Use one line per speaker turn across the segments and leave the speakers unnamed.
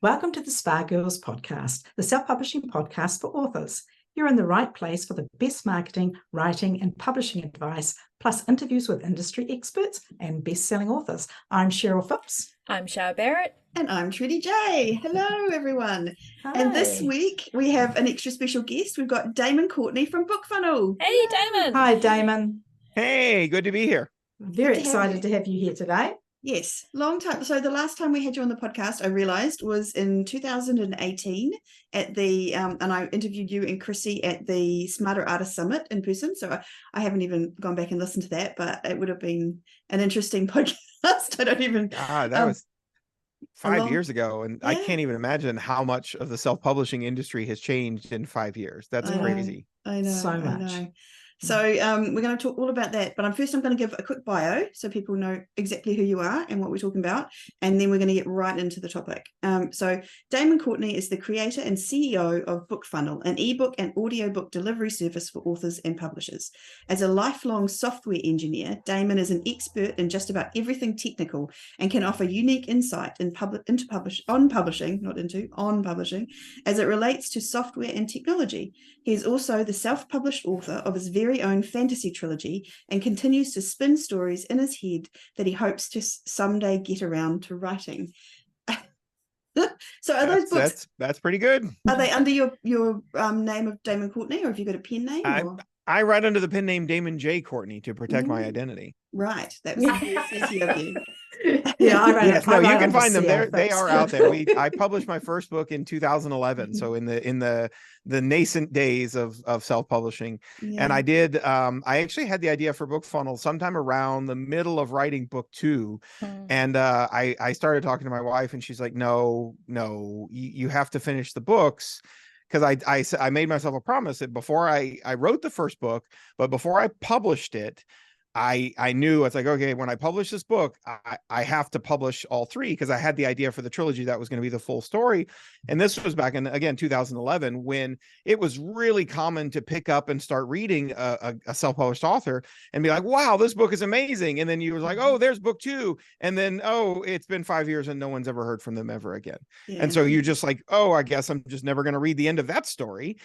Welcome to the Spa Girls podcast, the self-publishing podcast for authors. You're in the right place for the best marketing, writing, and publishing advice, plus interviews with industry experts and best-selling authors. I'm Cheryl Phipps.
I'm Shara Barrett.
And I'm Trudy J. Hello, everyone.
Hi.
And this week we have an extra special guest. We've got Damon Courtney from BookFunnel.
Hey, Damon.
Hi, Damon.
Hey, good to be here.
Very excited to have you here today.
Yes, long time. So the last time we had you on the podcast, I realized, was in 2018 at the, and I interviewed you and Chrissy at the Smarter Artist Summit in person. So I haven't even gone back and listened to that, but it would have been an interesting podcast. I don't even.
That was 5 years ago. And
Yeah.
I can't even imagine how much of the self-publishing industry has changed in 5 years. That's crazy.
I know.
So
I
much.
know. So we're going to talk all about that. But I'm going to give a quick bio so people know exactly who you are and what we're talking about. And then we're going to get right into the topic. So Damon Courtney is the creator and CEO of BookFunnel, an ebook and audiobook delivery service for authors and publishers. As a lifelong software engineer, Damon is an expert in just about everything technical and can offer unique insight on publishing as it relates to software and technology. He is also the self-published author of his very own fantasy trilogy and continues to spin stories in his head that he hopes to someday get around to writing. So are those books?
That's pretty good.
Are they under your name of Damon Courtney, or have you got a pen name?
I write under the pen name Damon J. Courtney to protect my identity.
Right, that was sexy of you.
Yeah, I write
Yes, no, you can find them.
there.
They are out there. I published my first book in 2011, so in the nascent days of self-publishing.
Yeah.
And I actually had the idea for BookFunnel sometime around the middle of writing book 2. And I started talking to my wife, and she's like, no, you have to finish the books. Because I made myself a promise that before I wrote the first book, but before I published it, I knew it's like, okay, when I publish this book, I have to publish all 3, because I had the idea for the trilogy that was going to be the full story. And this was back in, again, 2011, when it was really common to pick up and start reading a self-published author and be like, wow, this book is amazing. And then you was like, oh, there's book 2. And then, oh, it's been 5 years and no one's ever heard from them ever again.
Yeah.
And so you just like, oh, I guess I'm just never going to read the end of that story.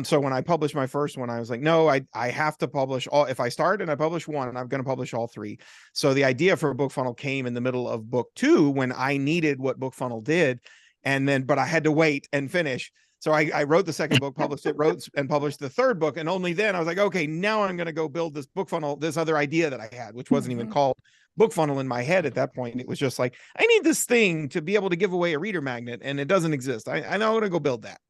So when I published my first one, I was like, no, I have to publish all. If I start and I publish one, I'm going to publish all 3. So the idea for BookFunnel came in the middle of book 2, when I needed what BookFunnel did. But I had to wait and finish. So I wrote the second book, published the third book. And only then I was like, okay, now I'm going to go build this BookFunnel, this other idea that I had, which wasn't even called BookFunnel in my head at that point. It was just like, I need this thing to be able to give away a reader magnet, and it doesn't exist. I know I'm going to go build that.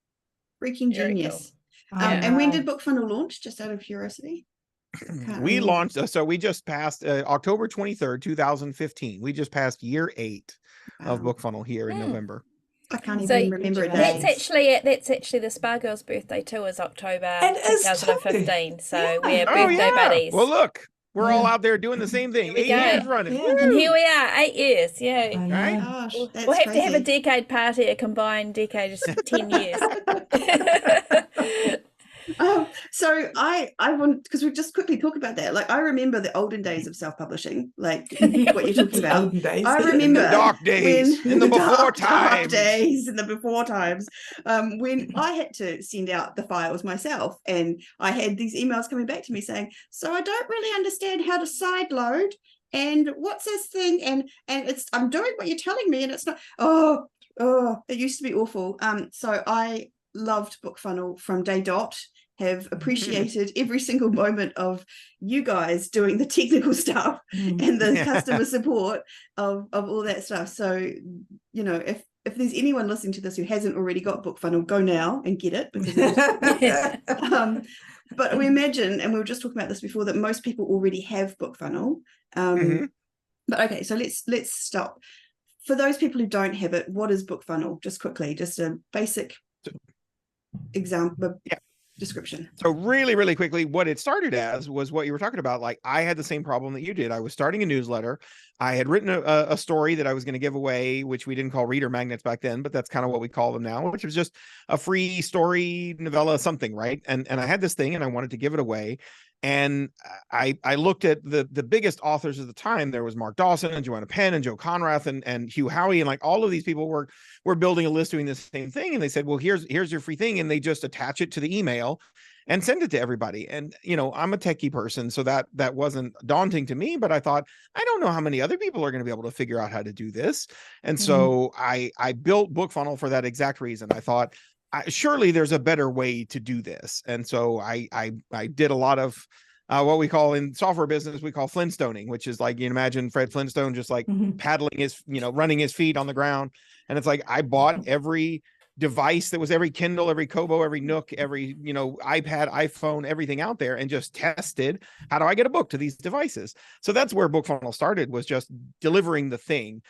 Freaking genius.
Cool.
And when did BookFunnel launch, just out of curiosity?
We launched, so we just passed October 23rd, 2015. We just passed year 8 of BookFunnel here in November.
I can't even remember it.
That's actually the Spa Girls' birthday too, is October 2015. So we're birthday buddies.
Well, look, we're all out there doing the same thing. 8 years running.
Yeah.
And here we are, 8 years. Yeah.
Right?
Gosh, that's
We'll have
crazy.
to have a decade party, a combined decade, just 10 years.
So I want, because we just quickly talk about that. Like, I remember the olden days of self-publishing, like what you're talking about.
Olden days.
I remember
In the dark days, in the before times.
in the before times, when I had to send out the files myself, and I had these emails coming back to me saying, so I don't really understand how to sideload, and what's this thing, and I'm doing what you're telling me, and it's not. Oh, it used to be awful. So I loved BookFunnel from day dot. Have appreciated every single moment of you guys doing the technical stuff and the customer support of all that stuff. So, you know, if there's anyone listening to this who hasn't already got BookFunnel, go now and get it, because but we imagine, and we were just talking about this before, that most people already have BookFunnel. But okay, so let's stop. For those people who don't have it, what is BookFunnel? Just quickly, just a basic example. Description.
So really, really quickly, what it started as was what you were talking about. Like, I had the same problem that you did. I was starting a newsletter. I had written a story that I was going to give away, which we didn't call reader magnets back then, but that's kind of what we call them now, which was just a free story, novella, something, right? And I had this thing and I wanted to give it away. And I looked at the biggest authors at the time. There was Mark Dawson and Joanna Penn and Joe Conrath and Hugh Howey, and like all of these people were building a list doing the same thing. And they said, well, here's your free thing, and they just attach it to the email and send it to everybody. And I'm a techie person, so that wasn't daunting to me. But I thought, I don't know how many other people are going to be able to figure out how to do this. And so I built BookFunnel for that exact reason. I thought, surely there's a better way to do this. And so I did a lot of what we call in software business, we call Flintstoning, which is like, you imagine Fred Flintstone just like paddling his, running his feet on the ground. And it's like, I bought every device that was, every Kindle, every Kobo, every Nook, every, iPad, iPhone, everything out there, and just tested, how do I get a book to these devices? So that's where BookFunnel started, was just delivering the thing.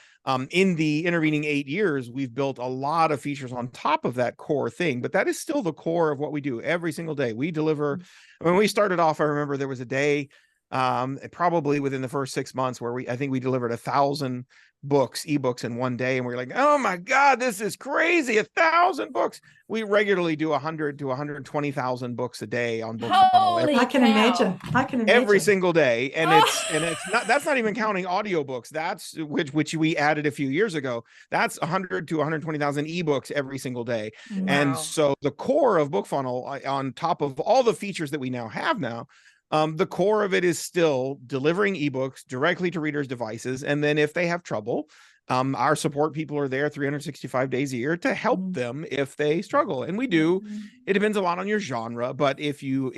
In the intervening 8 years, we've built a lot of features on top of that core thing, but that is still the core of what we do every single day. We deliver. When we started off, I remember there was a day, probably within the first 6 months, where I think we delivered 1,000 ebooks in one day, and we're like, oh my God, this is crazy, 1,000 books. We regularly do 100 to 120,000 books a day on BookFunnel.
I can imagine
every single day. And it's not, that's not even counting audiobooks. That's which we added a few years ago. That's 100 to 120,000 ebooks every single day.
Wow.
And so the core of BookFunnel, on top of all the features that we now have now, the core of it is still delivering ebooks directly to readers' devices. And then if they have trouble, our support people are there 365 days a year to help them if they struggle. And we do. It depends a lot on your genre, but if your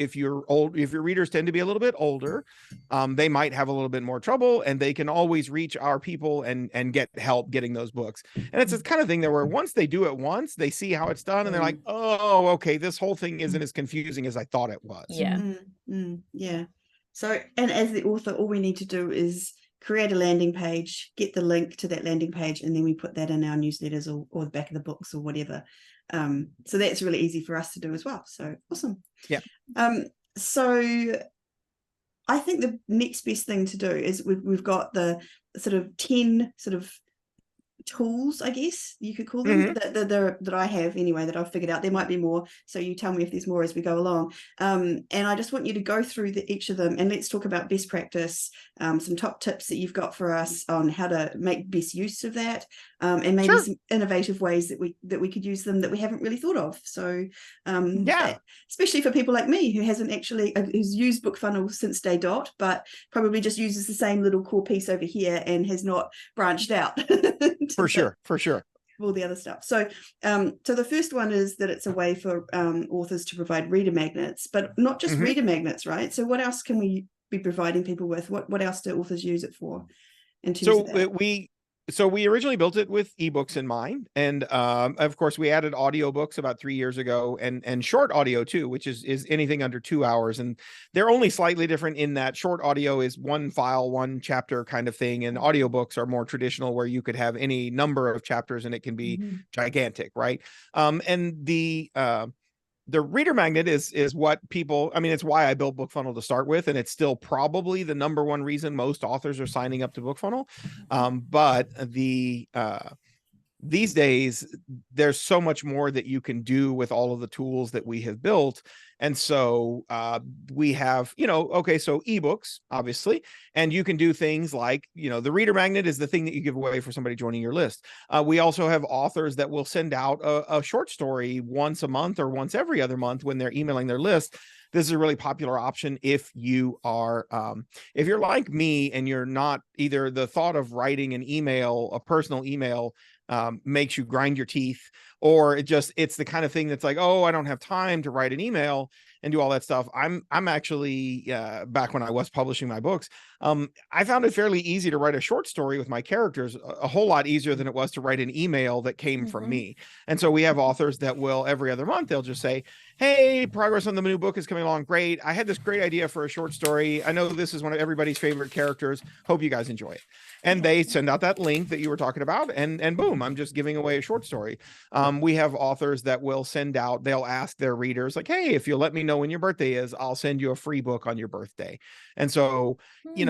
readers tend to be a little bit older, they might have a little bit more trouble, and they can always reach our people and get help getting those books. And it's this kind of thing that where once they do it once, they see how it's done, and they're like, oh, okay, this whole thing isn't as confusing as I thought it was.
Yeah.
Yeah. So, and as the author, all we need to do is create a landing page, get the link to that landing page, and then we put that in our newsletters or the back of the books or whatever. So that's really easy for us to do as well. So awesome.
Yeah.
So I think the next best thing to do is we've got the sort of 10 sort of tools, I guess you could call them, that I have anyway, that I've figured out. There might be more, so you tell me if there's more as we go along. And I just want you to go through each of them, and let's talk about best practice, some top tips that you've got for us on how to make best use of that, and maybe some innovative ways that we could use them that we haven't really thought of. So especially for people like me who hasn't actually who's used BookFunnel since day dot, but probably just uses the same little core piece over here and has not branched out. For sure. All the other stuff. So so the first one is that it's a way for authors to provide reader magnets, but not just reader magnets, right? So what else can we be providing people with? What else do authors use it for?
So we originally built it with ebooks in mind, and of course we added audiobooks about 3 years ago, and short audio too, which is anything under 2 hours, and they're only slightly different in that short audio is one file, one chapter kind of thing, and audiobooks are more traditional, where you could have any number of chapters and it can be gigantic, right? And the reader magnet is what people, I mean, it's why I built BookFunnel to start with, and it's still probably the number one reason most authors are signing up to BookFunnel. But these days, there's so much more that you can do with all of the tools that we have built. And so we have, so ebooks, obviously, and you can do things like, the reader magnet is the thing that you give away for somebody joining your list. We also have authors that will send out a short story once a month or once every other month when they're emailing their list. This is a really popular option if you are, if you're like me and you're not, either the thought of writing an email, a personal email, makes you grind your teeth, or it's the kind of thing that's like, oh, I don't have time to write an email and do all that stuff. I'm actually, back when I was publishing my books, I found it fairly easy to write a short story with my characters, a whole lot easier than it was to write an email that came from me. And so we have authors that will, every other month, they'll just say, hey, progress on the new book is coming along great. I had this great idea for a short story. I know this is one of everybody's favorite characters. Hope you guys enjoy it. And they send out that link that you were talking about, and boom, I'm just giving away a short story. We have authors that will send out, they'll ask their readers like, hey, if you'll let me know when your birthday is, I'll send you a free book on your birthday. And so,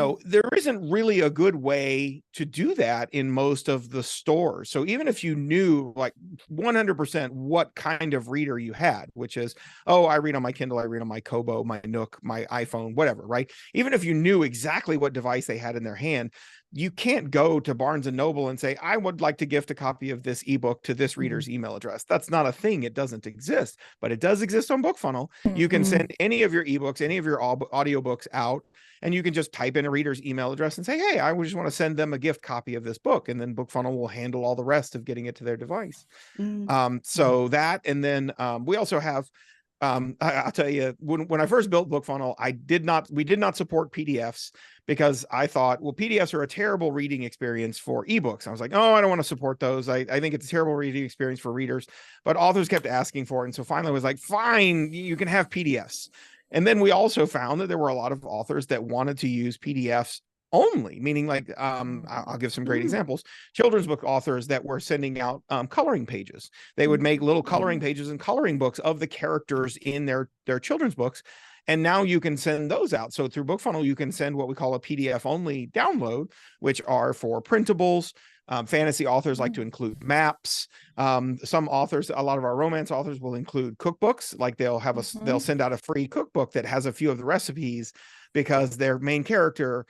know, there isn't really a good way to do that in most of the stores. So even if you knew like 100% what kind of reader you had, which is, oh, I read on my Kindle, I read on my Kobo, my Nook, my iPhone, whatever, right? Even if you knew exactly what device they had in their hand, you can't go to Barnes and Noble and say, I would like to gift a copy of this ebook to this reader's email address. That's not a thing. It doesn't exist, but it does exist on BookFunnel. You can send any of your ebooks, any of your audiobooks out, and you can just type in a reader's email address and say, hey, I just want to send them a gift copy of this book. And then BookFunnel will handle all the rest of getting it to their device. So that, and then we also have, I'll tell you, when I first built BookFunnel, we did not support PDFs because I thought, well, PDFs are a terrible reading experience for ebooks. I was like, oh, I don't want to support those. I think it's a terrible reading experience for readers, but authors kept asking for it. And so finally I was like, fine, you can have PDFs. And then we also found that there were a lot of authors that wanted to use PDFs only, meaning like, I'll give some great examples. Children's book authors that were sending out coloring pages. They would make little coloring pages and coloring books of the characters in their children's books. And now you can send those out. So through BookFunnel, you can send what we call a PDF only download, which are for printables. Fantasy authors like to include maps. Some authors, a lot of our romance authors will include cookbooks. Like they'll send out a free cookbook that has a few of the recipes because their main character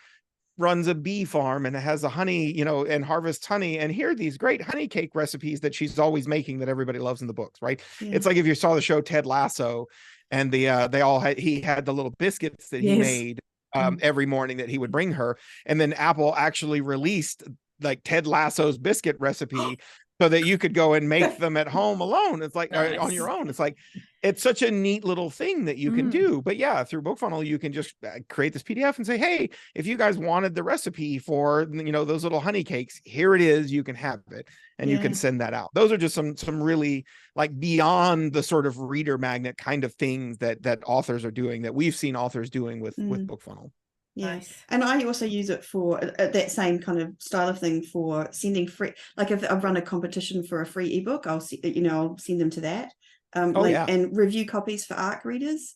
runs a bee farm and has a honey, and harvests honey. And here are these great honey cake recipes that she's always making that everybody loves in the books, right? Yeah. It's like if you saw the show Ted Lasso, and he had the little biscuits that he made every morning that he would bring her. And then Apple actually released like Ted Lasso's biscuit recipe so that you could go and make them at home alone. It's like on your own. It's like, it's such a neat little thing that you can do. But yeah, through BookFunnel, you can just create this PDF and say, hey, if you guys wanted the recipe for, those little honey cakes, here it is, you can have it. And you can send that out. Those are just some really like beyond the sort of reader magnet kind of things that authors are doing, that we've seen authors doing with BookFunnel.
Yeah. Nice. And I also use it for that same kind of style of thing for sending free, like if I've run a competition for a free ebook, I'll send them to that. And review copies for ARC readers.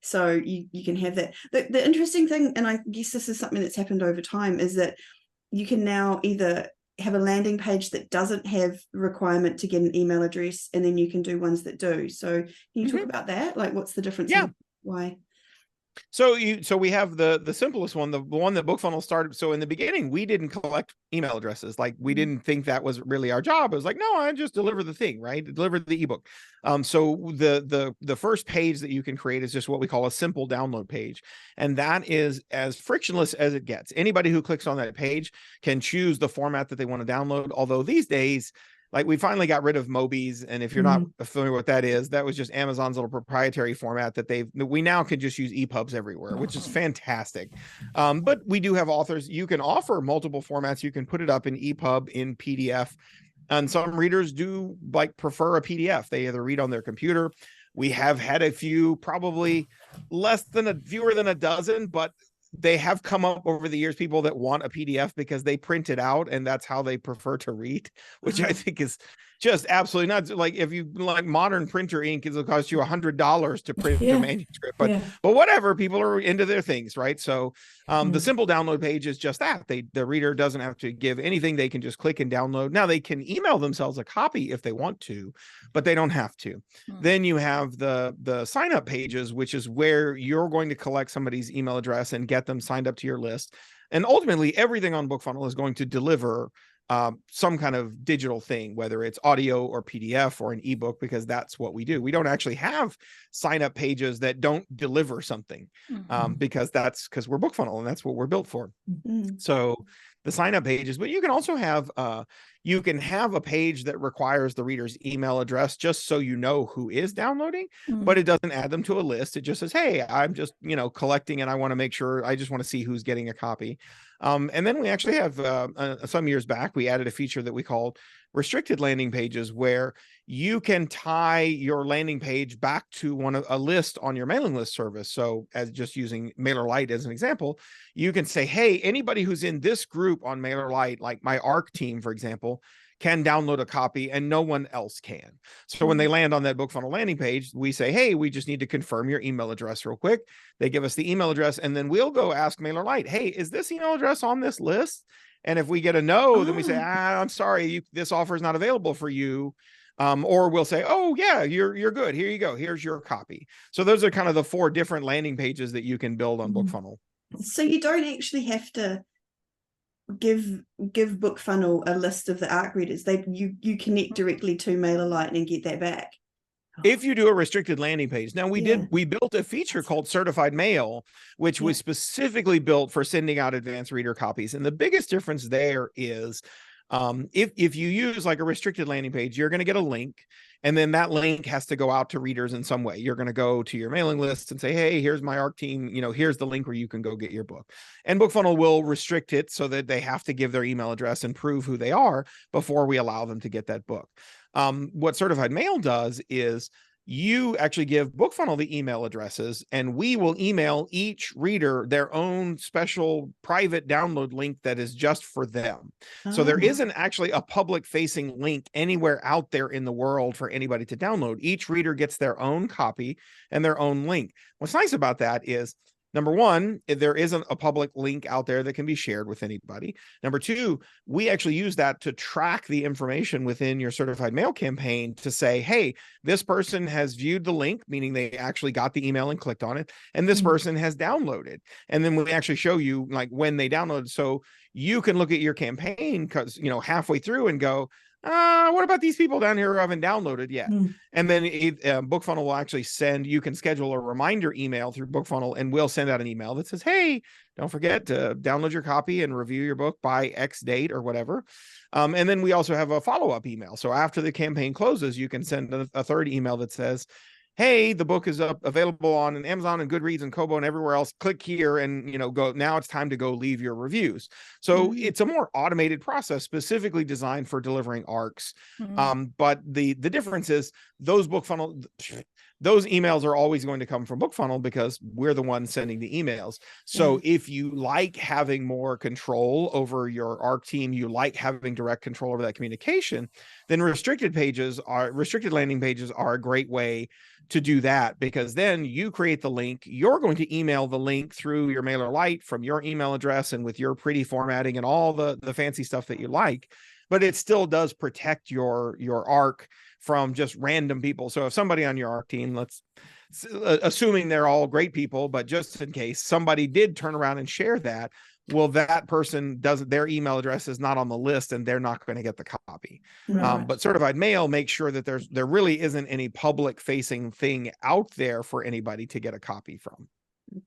So you can have that. The interesting thing, and I guess this is something that's happened over time, is that you can now either have a landing page that doesn't have the requirement to get an email address, and then you can do ones that do. So can you talk about that? Like, what's the difference?
Yeah.
And why?
So we have the simplest one, the one that BookFunnel started. So in the beginning, we didn't collect email addresses. Like we didn't think that was really our job. It was like, no, I just deliver the thing, right? Deliver the ebook. So the first page that you can create is just what we call a simple download page. And that is as frictionless as it gets. Anybody who clicks on that page can choose the format that they want to download. Although these days, like we finally got rid of Mobies. And if you're not familiar with what that is, that was just Amazon's little proprietary format that we now can just use EPUBs everywhere, which is fantastic. But we do have authors. You can offer multiple formats. You can put it up in EPUB, in PDF. And some readers do prefer a PDF. They either read on their computer. We have had a few, probably fewer than a dozen, but they have come up over the years, people that want a PDF because they print it out and that's how they prefer to read, which I think is just absolutely nuts. Like if you like modern printer ink, it'll cost you $100 to print a manuscript, but whatever, people are into their things, right? So the simple download page is just that. The reader doesn't have to give anything. They can just click and download. Now they can email themselves a copy if they want to, but they don't have to. Then you have the sign up pages, which is where you're going to collect somebody's email address and get them signed up to your list. And ultimately everything on BookFunnel is going to deliver some kind of digital thing, whether it's audio or PDF or an ebook, because that's what we do. We don't actually have sign up pages that don't deliver something because we're BookFunnel and that's what we're built for. So the sign up pages, but you can also have a page that requires the reader's email address just so you know who is downloading, but it doesn't add them to a list. It just says, hey, I'm just, collecting and I want to make sure, I just want to see who's getting a copy. And then we actually have some years back, we added a feature that we called restricted landing pages, where you can tie your landing page back to a list on your mailing list service. So as just using MailerLite as an example, you can say, hey, anybody who's in this group on MailerLite, like my ARC team, for example, can download a copy and no one else can. So when they land on that BookFunnel landing page, we say, hey, we just need to confirm your email address real quick. They give us the email address, and then we'll go ask MailerLite, hey, is this email address on this list? And if we get a no, then we say, I'm sorry, this offer is not available for you. Or we'll say, oh yeah, you're good. Here you go. Here's your copy. So those are kind of the 4 different landing pages that you can build on BookFunnel.
So you don't actually have to give BookFunnel a list of the ARC readers. You connect directly to MailerLite and get that back.
If you do a restricted landing page. Now we built a feature called Certified Mail, which was specifically built for sending out advanced reader copies. And the biggest difference there is if you use like a restricted landing page, you're going to get a link, and then that link has to go out to readers in some way. You're going to go to your mailing list and say, hey, here's my ARC team, here's the link where you can go get your book. And BookFunnel will restrict it so that they have to give their email address and prove who they are before we allow them to get that book. What Certified Mail does is you actually give BookFunnel the email addresses, and we will email each reader their own special private download link that is just for them. So there isn't actually a public facing link anywhere out there in the world for anybody to download. Each reader gets their own copy and their own link. What's nice about that is, number one, there isn't a public link out there that can be shared with anybody. Number two, we actually use that to track the information within your Certified Mail campaign to say, hey, this person has viewed the link, meaning they actually got the email and clicked on it, and this person has downloaded. And then we actually show you like when they downloaded. So you can look at your campaign halfway through and go, what about these people down here who haven't downloaded yet? And then BookFunnel will actually you can schedule a reminder email through BookFunnel, and we'll send out an email that says, hey, don't forget to download your copy and review your book by X date or whatever. And then we also have a follow-up email. So after the campaign closes, you can send a third email that says, hey, the book is available on Amazon and Goodreads and Kobo and everywhere else. Click here and, go. Now it's time to go leave your reviews. So it's a more automated process specifically designed for delivering ARCs. But the difference is those emails are always going to come from BookFunnel because we're the ones sending the emails. So if you like having more control over your ARC team, you like having direct control over that communication, then restricted landing pages are a great way to do that, because then you create the link. You're going to email the link through your MailerLite from your email address and with your pretty formatting and all the fancy stuff that you like, but it still does protect your ARC from just random people. So if somebody on your ARC team, assuming they're all great people, but just in case somebody did turn around and share that, well, that person their email address is not on the list and they're not going to get the copy. Right. But Certified Mail makes sure that there really isn't any public facing thing out there for anybody to get a copy from.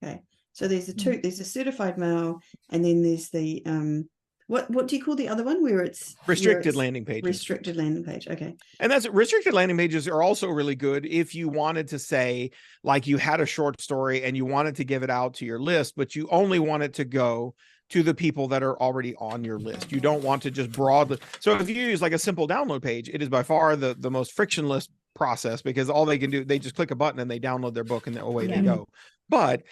Okay. So there's a Certified Mail, and then there's the what do you call the other one where it's
restricted landing pages?
Restricted landing page. Okay.
And that's restricted landing pages are also really good if you wanted to say, like, you had a short story and you wanted to give it out to your list, but you only want it to go to the people that are already on your list. You don't want to just broadly. So if you use like a simple download page, it is by far the most frictionless process, because all they can do, they just click a button and they download their book and away they go. But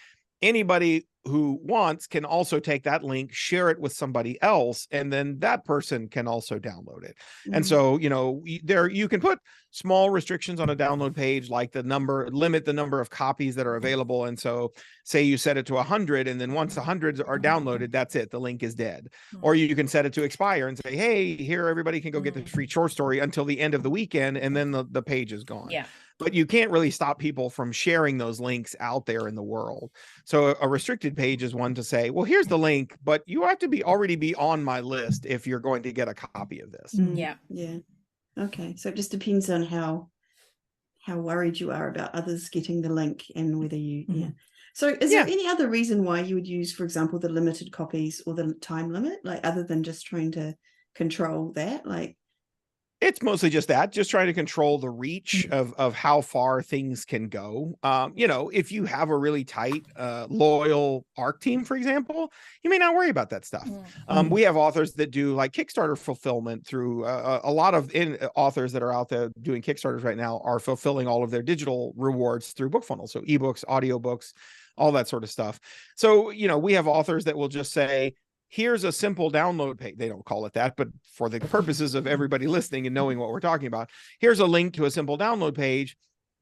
anybody who wants can also take that link, share it with somebody else, and then that person can also download it. And so, you can put small restrictions on a download page, like limit the number of copies that are available. And so say you set it to 100, and then once 100 are downloaded, that's it. The link is dead. Or you can set it to expire and say, hey, here, everybody can go get this free short story until the end of the weekend, and then the page is gone. Yeah. But you can't really stop people from sharing those links out there in the world. So a restricted page is one to say, well, here's the link, but you have to already be on my list if you're going to get a copy of this.
Yeah. Okay. So it just depends on how worried you are about others getting the link and whether you, So is there any other reason why you would use, for example, the limited copies or the time limit, like other than just trying to control that? Like,
it's mostly just trying to control the reach of how far things can go. If you have a really tight, loyal ARC team, for example, you may not worry about that stuff. We have authors that do like Kickstarter fulfillment through a lot of authors that are out there doing Kickstarters right now are fulfilling all of their digital rewards through BookFunnel. So ebooks, audiobooks, all that sort of stuff. So, we have authors that will just say, here's a simple download page. They don't call it that, but for the purposes of everybody listening and knowing what we're talking about, here's a link to a simple download page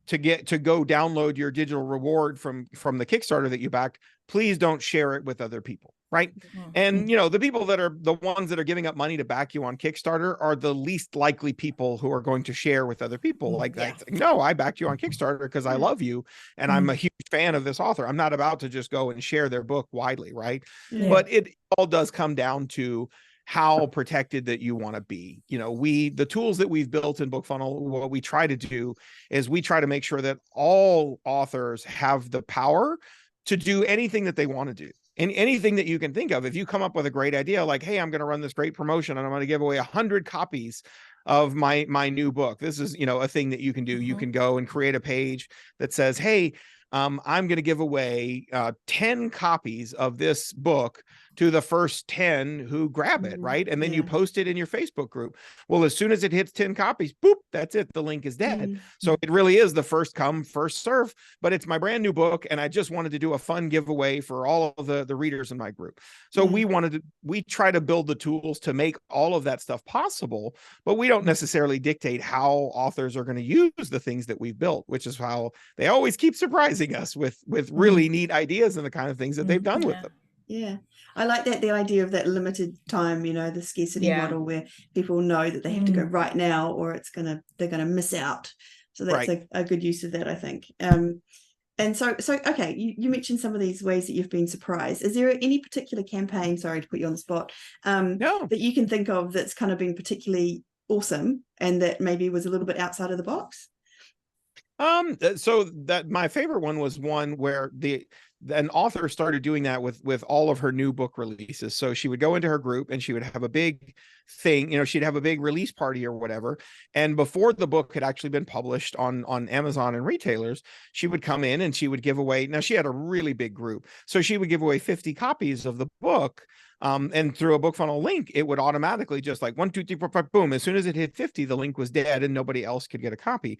to go download your digital reward from the Kickstarter that you backed. Please don't share it with other people, right? Mm-hmm. And, you know, the people that are the ones that are giving up money to back you on Kickstarter are the least likely people who are going to share with other people. Like, no, I backed you on Kickstarter because I love you and I'm a huge fan of this author. I'm not about to just go and share their book widely, right? Yeah. But it all does come down to how protected that you want to be. You know, the tools that we've built in BookFunnel, what we try to do is we try to make sure that all authors have the power to do anything that they want to do. And anything that you can think of. If you come up with a great idea, like, hey, I'm going to run this great promotion and I'm going to give away 100 copies of my new book. This is, you know, a thing that you can do. Mm-hmm. You can go and create a page that says, hey, I'm going to give away 10 copies of this book to the first 10 who grab it, right? And then you post it in your Facebook group. Well, as soon as it hits 10 copies, boop, that's it. The link is dead. So it really is the first come, first serve, but it's my brand new book. And I just wanted to do a fun giveaway for all of the readers in my group. So we try to build the tools to make all of that stuff possible, but we don't necessarily dictate how authors are going to use the things that we've built, which is how they always keep surprising us with really neat ideas and the kind of things that they've done with them.
Yeah. I like the idea of that limited time, you know, the scarcity model where people know that they have to go right now or they're going to miss out. So that's a good use of that, I think. And so okay, you mentioned some of these ways that you've been surprised. Is there any particular campaign, sorry to put you on the spot, that you can think of that's kind of been particularly awesome and that maybe was a little bit outside of the box?
So that my favorite one was one where an author started doing that with all of her new book releases. So she would go into her group and she would have a big thing, you know, she'd have a big release party or whatever. And before the book had actually been published on Amazon and retailers, she would come in and she would give away. Now she had a really big group, so she would give away 50 copies of the book. And through a BookFunnel link, it would automatically just like 1, 2, 3, 4, 5, boom. As soon as it hit 50, the link was dead and nobody else could get a copy,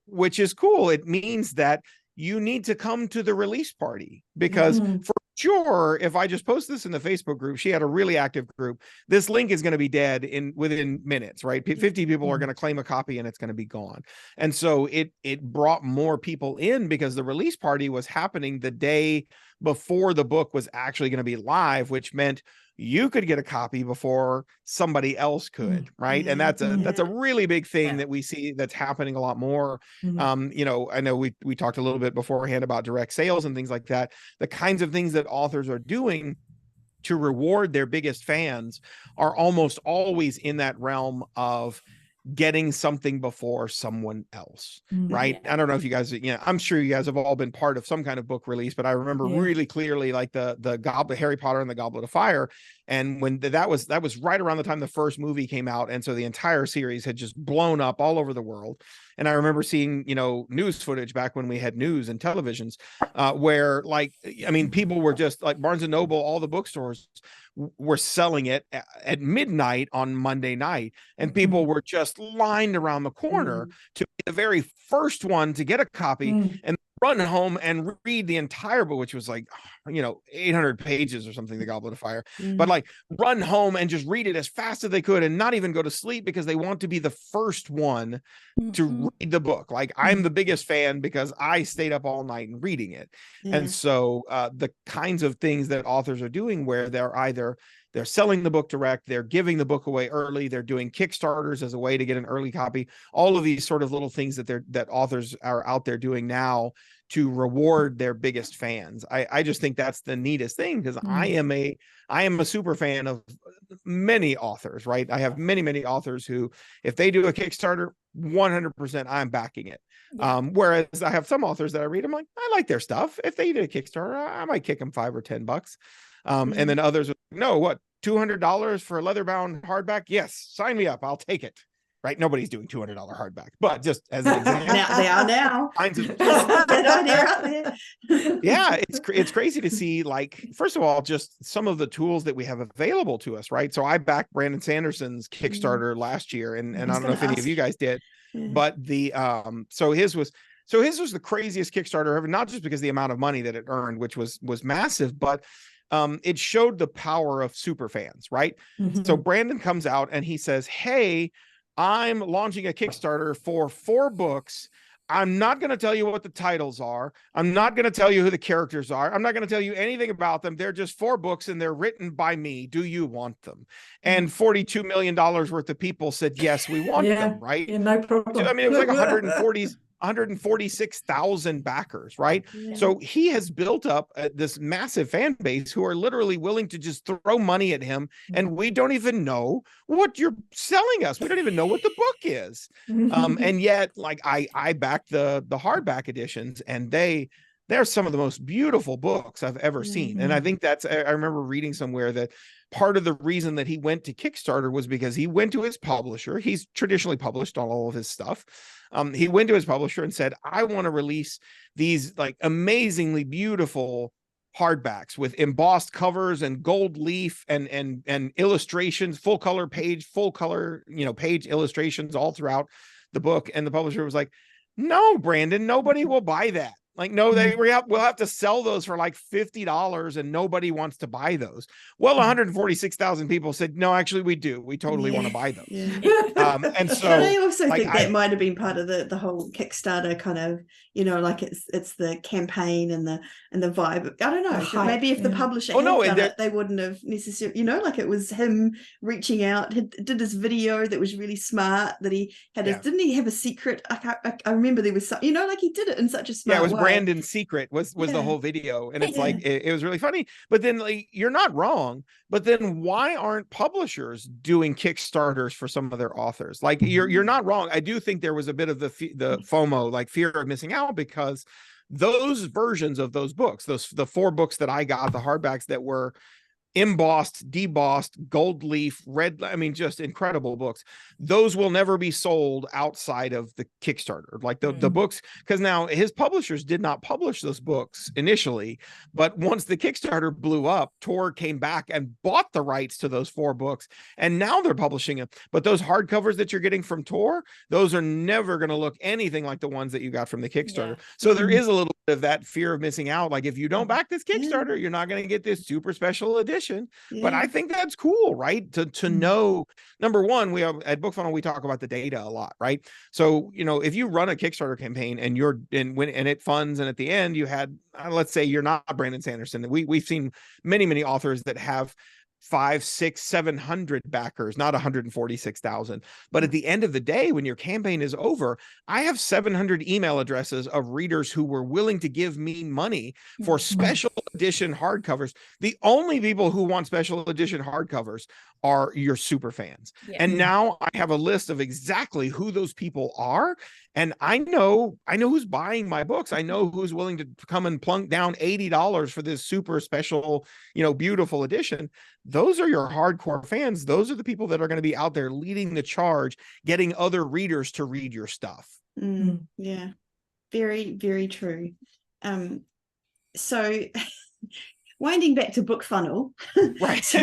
which is cool. It means that you need to come to the release party because for sure, if I just post this in the Facebook group, she had a really active group, this link is going to be dead within minutes, right? 50 people are going to claim a copy and it's going to be gone. And so it brought more people in because the release party was happening the day before the book was actually going to be live, which meant you could get a copy before somebody else could, right? And that's a really big thing that we see that's happening a lot more. You know, I know we talked a little bit beforehand about direct sales and things like that. The kinds of things that authors are doing to reward their biggest fans are almost always in that realm of getting something before someone else, right? I don't know if you guys, you know, I'm sure you guys have all been part of some kind of book release, but I remember really clearly like the Goblet, Harry Potter and the Goblet of Fire. And when that was right around the time the first movie came out. And so the entire series had just blown up all over the world. And I remember seeing, you know, news footage back when we had news and televisions where like, I mean, people were just like Barnes and Noble, all the bookstores were selling it at midnight on Monday night. And people were just lined around the corner to be the very first one to get a copy and run home and read the entire book, which was like, you know, 800 pages or something, The Goblet of Fire, but like run home and just read it as fast as they could and not even go to sleep because they want to be the first one to read the book. Like I'm the biggest fan because I stayed up all night and reading it. And so the kinds of things that authors are doing where they're selling the book direct, they're giving the book away early, they're doing Kickstarters as a way to get an early copy, all of these sort of little things that authors are out there doing now to reward their biggest fans. I just think that's the neatest thing because I am a super fan of many authors, right? I have many authors who, if they do a Kickstarter, 100% I'm backing it. Whereas I have some authors that I read, I'm like, I like their stuff. If they did a Kickstarter, I might kick them $5 or $10. And then others would, no, what, $200 for a leather-bound hardback? Yes, sign me up. I'll take it. Right? Nobody's doing $200 hardback, but just as an example,
now, they are now.
Yeah, it's crazy to see. Like, first of all, just some of the tools that we have available to us, right? So I backed Brandon Sanderson's Kickstarter last year, and I don't know if any of you guys did, but the so his was the craziest Kickstarter ever. Not just because of the amount of money that it earned, which was massive, but it showed the power of super fans, right? So Brandon comes out and he says, hey, I'm launching a Kickstarter for 4 books. I'm not going to tell you what the titles are. I'm not going to tell you who the characters are. I'm not going to tell you anything about them. They're just 4 books and they're written by me. Do you want them? And $42 million worth of people said, yes, we want them, right?
Yeah, no problem.
So, I mean, it was like 146,000 backers, right?
Yeah.
So he has built up this massive fan base who are literally willing to just throw money at him. And we don't even know what you're selling us. We don't even know what the book is. And yet, like, I back the hardback editions, and they're some of the most beautiful books I've ever seen. And I think I remember reading somewhere that part of the reason that he went to Kickstarter was because he went to his publisher. He's traditionally published on all of his stuff. He went to his publisher and said, I want to release these like amazingly beautiful hardbacks with embossed covers and gold leaf and illustrations, full color, page illustrations all throughout the book. And the publisher was like, no, Brandon, nobody will buy that. Like, no, we'll have to sell those for like $50 and nobody wants to buy those. Well, 146,000 people said, no, actually we do. We totally want to buy those. And so
I also think that might have been part of the whole Kickstarter kind of, like it's the campaign and the vibe. I don't know. Maybe if the publisher had done it, they wouldn't have necessarily, like it was him reaching out, did this video that was really smart, that he had didn't he have a secret? I remember there was some, like he did it in such a smart way.
Brandon's secret was the whole video, and it's like it was really funny. But then, like, you're not wrong, but then why aren't publishers doing Kickstarters for some of their authors? Like, you're not wrong. I do think there was a bit of the FOMO, like fear of missing out, because those versions of those books, the 4 books that I got, the hardbacks that were embossed, debossed, gold leaf, red, I mean, just incredible books. Those will never be sold outside of the Kickstarter, like the books, because now his publishers did not publish those books initially, but once the Kickstarter blew up, Tor came back and bought the rights to those 4 books, and now they're publishing them. But those hardcovers that you're getting from Tor, those are never going to look anything like the ones that you got from the Kickstarter. So there is a little bit of that fear of missing out. Like, if you don't back this Kickstarter, you're not going to get this super special edition. But I think that's cool, right? To know, number one, we have at BookFunnel, we talk about the data a lot, right? So, if you run a Kickstarter campaign and and it funds, and at the end you had, let's say you're not Brandon Sanderson, we've seen many authors that have 500, 600, 700 backers, not 146,000. But at the end of the day, when your campaign is over, I have 700 email addresses of readers who were willing to give me money for special edition hardcovers. The only people who want special edition hardcovers are your super fans. And now I have a list of exactly who those people are. And I know who's buying my books. I know who's willing to come and plunk down $80 for this super special, beautiful edition. Those are your hardcore fans. Those are the people that are going to be out there leading the charge, getting other readers to read your stuff.
Yeah, very, very true. So winding back to BookFunnel.
Right.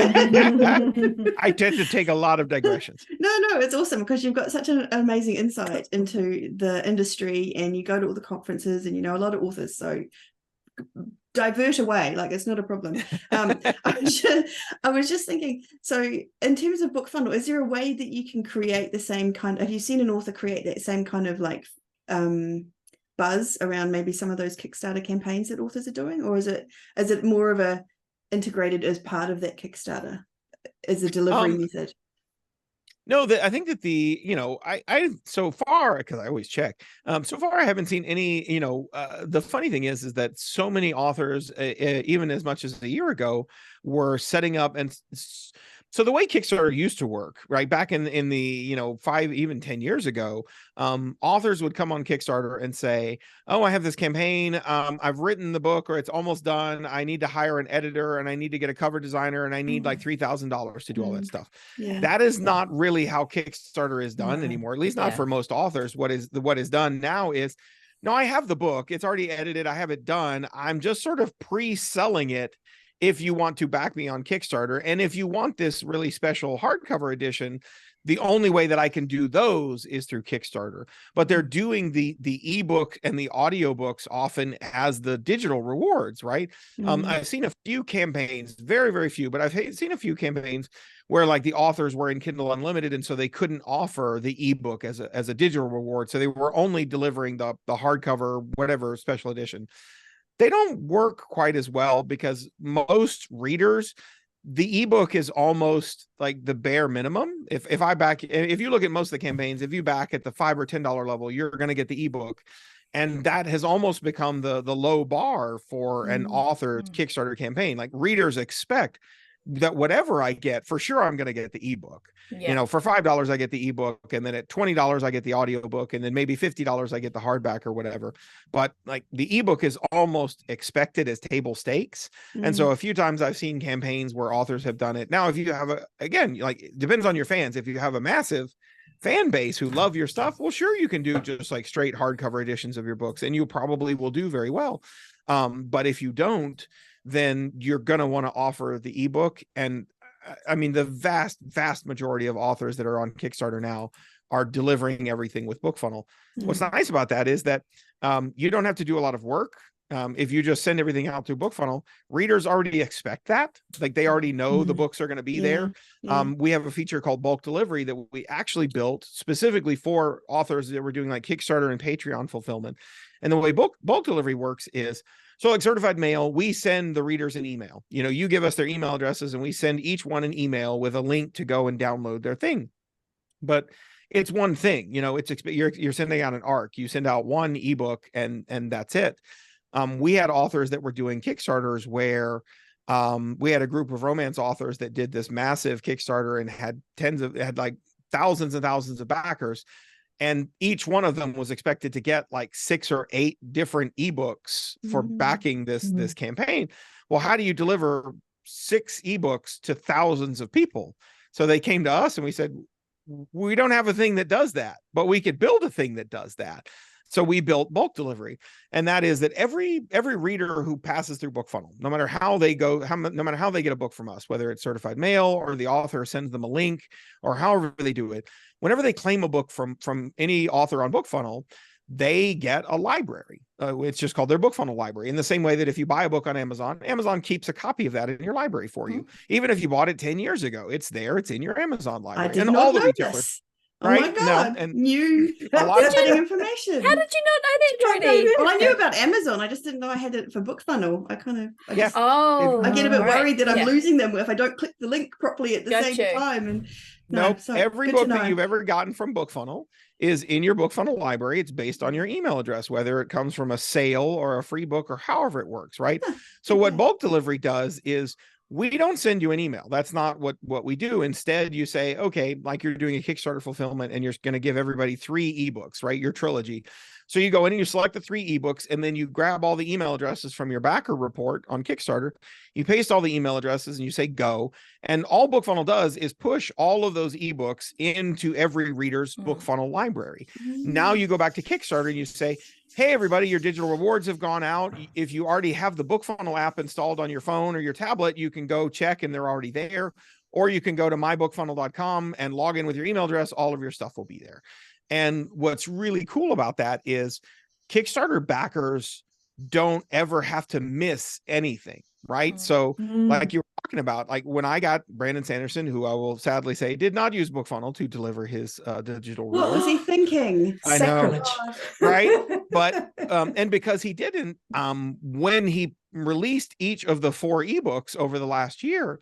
I tend to take a lot of digressions.
No, it's awesome, because you've got such an amazing insight into the industry, and you go to all the conferences, and a lot of authors. So divert away, like, it's not a problem. I was just thinking, so in terms of BookFunnel, is there a way that you can create the same kind? Have you seen an author create that same kind of like buzz around maybe some of those Kickstarter campaigns that authors are doing, or is it more of a integrated as part of that Kickstarter as a delivery method?
No, I think that I so far, because I always check, so far I haven't seen any, the funny thing is that so many authors, even as much as a year ago, were setting up. And so the way Kickstarter used to work, right, back in the 5, even 10 years ago, authors would come on Kickstarter and say, oh, I have this campaign, I've written the book, or it's almost done, I need to hire an editor, and I need to get a cover designer, and I need like $3,000 to do all that stuff. That is not really how Kickstarter is done anymore, at least not for most authors. What is done now is, no, I have the book, it's already edited, I have it done, I'm just sort of pre-selling it if you want to back me on Kickstarter. And if you want this really special hardcover edition, the only way that I can do those is through Kickstarter. But they're doing the ebook and the audiobooks often as the digital rewards, right? I've seen a few campaigns, very, very few, but I've seen a few campaigns where like the authors were in Kindle Unlimited, and so they couldn't offer the ebook as a digital reward. So they were only delivering the hardcover, whatever special edition. They don't work quite as well because most readers, the ebook is almost like the bare minimum. If you look at most of the campaigns, if you back at the $5 or $10 level, you're going to get the ebook. And that has almost become the low bar for an author's Kickstarter campaign. Like readers expect that whatever I get, for sure, I'm going to get the ebook. You know, for $5, I get the ebook. And then at $20, I get the audiobook. And then maybe $50, I get the hardback or whatever. But like the ebook is almost expected as table stakes. And so a few times I've seen campaigns where authors have done it. Now, if you have like, it depends on your fans. If you have a massive fan base who love your stuff, well, sure, you can do just like straight hardcover editions of your books, and you probably will do very well. But if you don't, then you're going to want to offer the ebook. And I mean, the vast majority of authors that are on Kickstarter now are delivering everything with BookFunnel. What's nice about that is that you don't have to do a lot of work. If you just send everything out through BookFunnel, readers already expect that. Like they already know the books are going to be there. We have a feature called bulk delivery that we actually built specifically for authors that were doing like Kickstarter and Patreon fulfillment. And the way bulk delivery works is, so like certified mail, we send the readers an email. You know, you give us their email addresses and we send each one an email with a link to go and download their thing. But it's one thing, you know, you're sending out an ARC, you send out one ebook and that's it. We had authors that were doing Kickstarters where we had a group of romance authors that did this massive Kickstarter and had like thousands and thousands of backers. And each one of them was expected to get like 6 or 8 different ebooks for backing this campaign. Well, how do you deliver 6 ebooks to thousands of people? So they came to us and we said, we don't have a thing that does that, but we could build a thing that does that. So we built bulk delivery. And that is that every reader who passes through BookFunnel, no matter how they go, no matter how they get a book from us, whether it's certified mail or the author sends them a link or however they do it, whenever they claim a book from any author on BookFunnel, they get a library. It's just called their BookFunnel library. In the same way that if you buy a book on Amazon, Amazon keeps a copy of that in your library for you. Even if you bought it 10 years ago, it's there. It's in your Amazon library.
I did not know this. Right? Oh my God,
and
new fascinating information.
How did you not know that, Jodie?
Well, I knew about Amazon. I just didn't know I had it for BookFunnel. I get a bit worried that I'm losing them if I don't click the link properly at the same time. And
nope, every book that you've ever gotten from BookFunnel is in your BookFunnel library. It's based on your email address, whether it comes from a sale or a free book or however it works, right? So what bulk delivery does is we don't send you an email. That's not what we do. Instead, you say, okay, like you're doing a Kickstarter fulfillment and you're going to give everybody 3 ebooks, right? Your trilogy. So you go in and you select the 3 ebooks and then you grab all the email addresses from your backer report on Kickstarter. You paste all the email addresses and you say go. And all BookFunnel does is push all of those ebooks into every reader's BookFunnel library. Now you go back to Kickstarter and you say, hey, everybody, your digital rewards have gone out. If you already have the BookFunnel app installed on your phone or your tablet, you can go check and they're already there. Or you can go to mybookfunnel.com and log in with your email address. All of your stuff will be there. And what's really cool about that is Kickstarter backers don't ever have to miss anything, right? So like you were talking about, like when I got Brandon Sanderson, who I will sadly say did not use BookFunnel to deliver his digital
what was he thinking?
I know, right? But and because he didn't, when he released each of the 4 ebooks over the last year,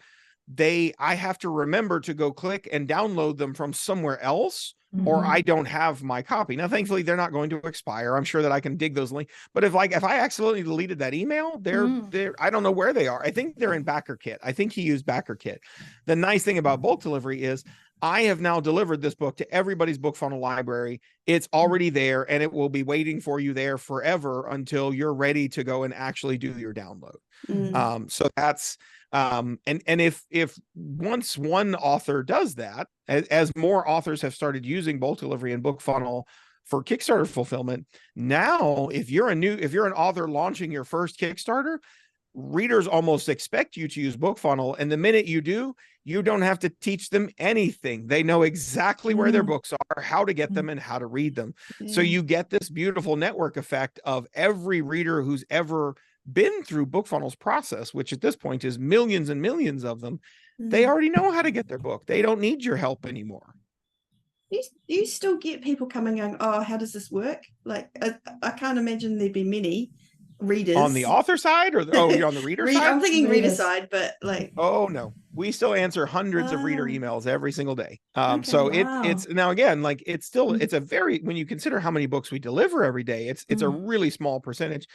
I have to remember to go click and download them from somewhere else, or I don't have my copy. Now, thankfully, they're not going to expire. I'm sure that I can dig those links. But if I accidentally deleted that email, they're I don't know where they are. I think they're in BackerKit. I think he used BackerKit. The nice thing about bulk delivery is I have now delivered this book to everybody's BookFunnel library. It's already there, and it will be waiting for you there forever until you're ready to go and actually do your download. So that's and if once one author does that, as more authors have started using bulk delivery and BookFunnel for Kickstarter fulfillment, now if you're an author launching your first Kickstarter, readers almost expect you to use BookFunnel, and the minute you do, you don't have to teach them anything. They know exactly where their books are, how to get them, and how to read them. So you get this beautiful network effect of every reader who's ever been through BookFunnel's process, which at this point is millions and millions of them. They already know how to get their book. They don't need your help anymore.
You still get people coming going, oh, how does this work? Like, I can't imagine there'd be many readers
on the author side, or you're on the reader side.
I'm thinking reader side, but like,
oh no, we still answer hundreds of reader emails every single day. So
wow.
it's now, again, like, it's still it's a very, when you consider how many books we deliver every day, it's a really small percentage.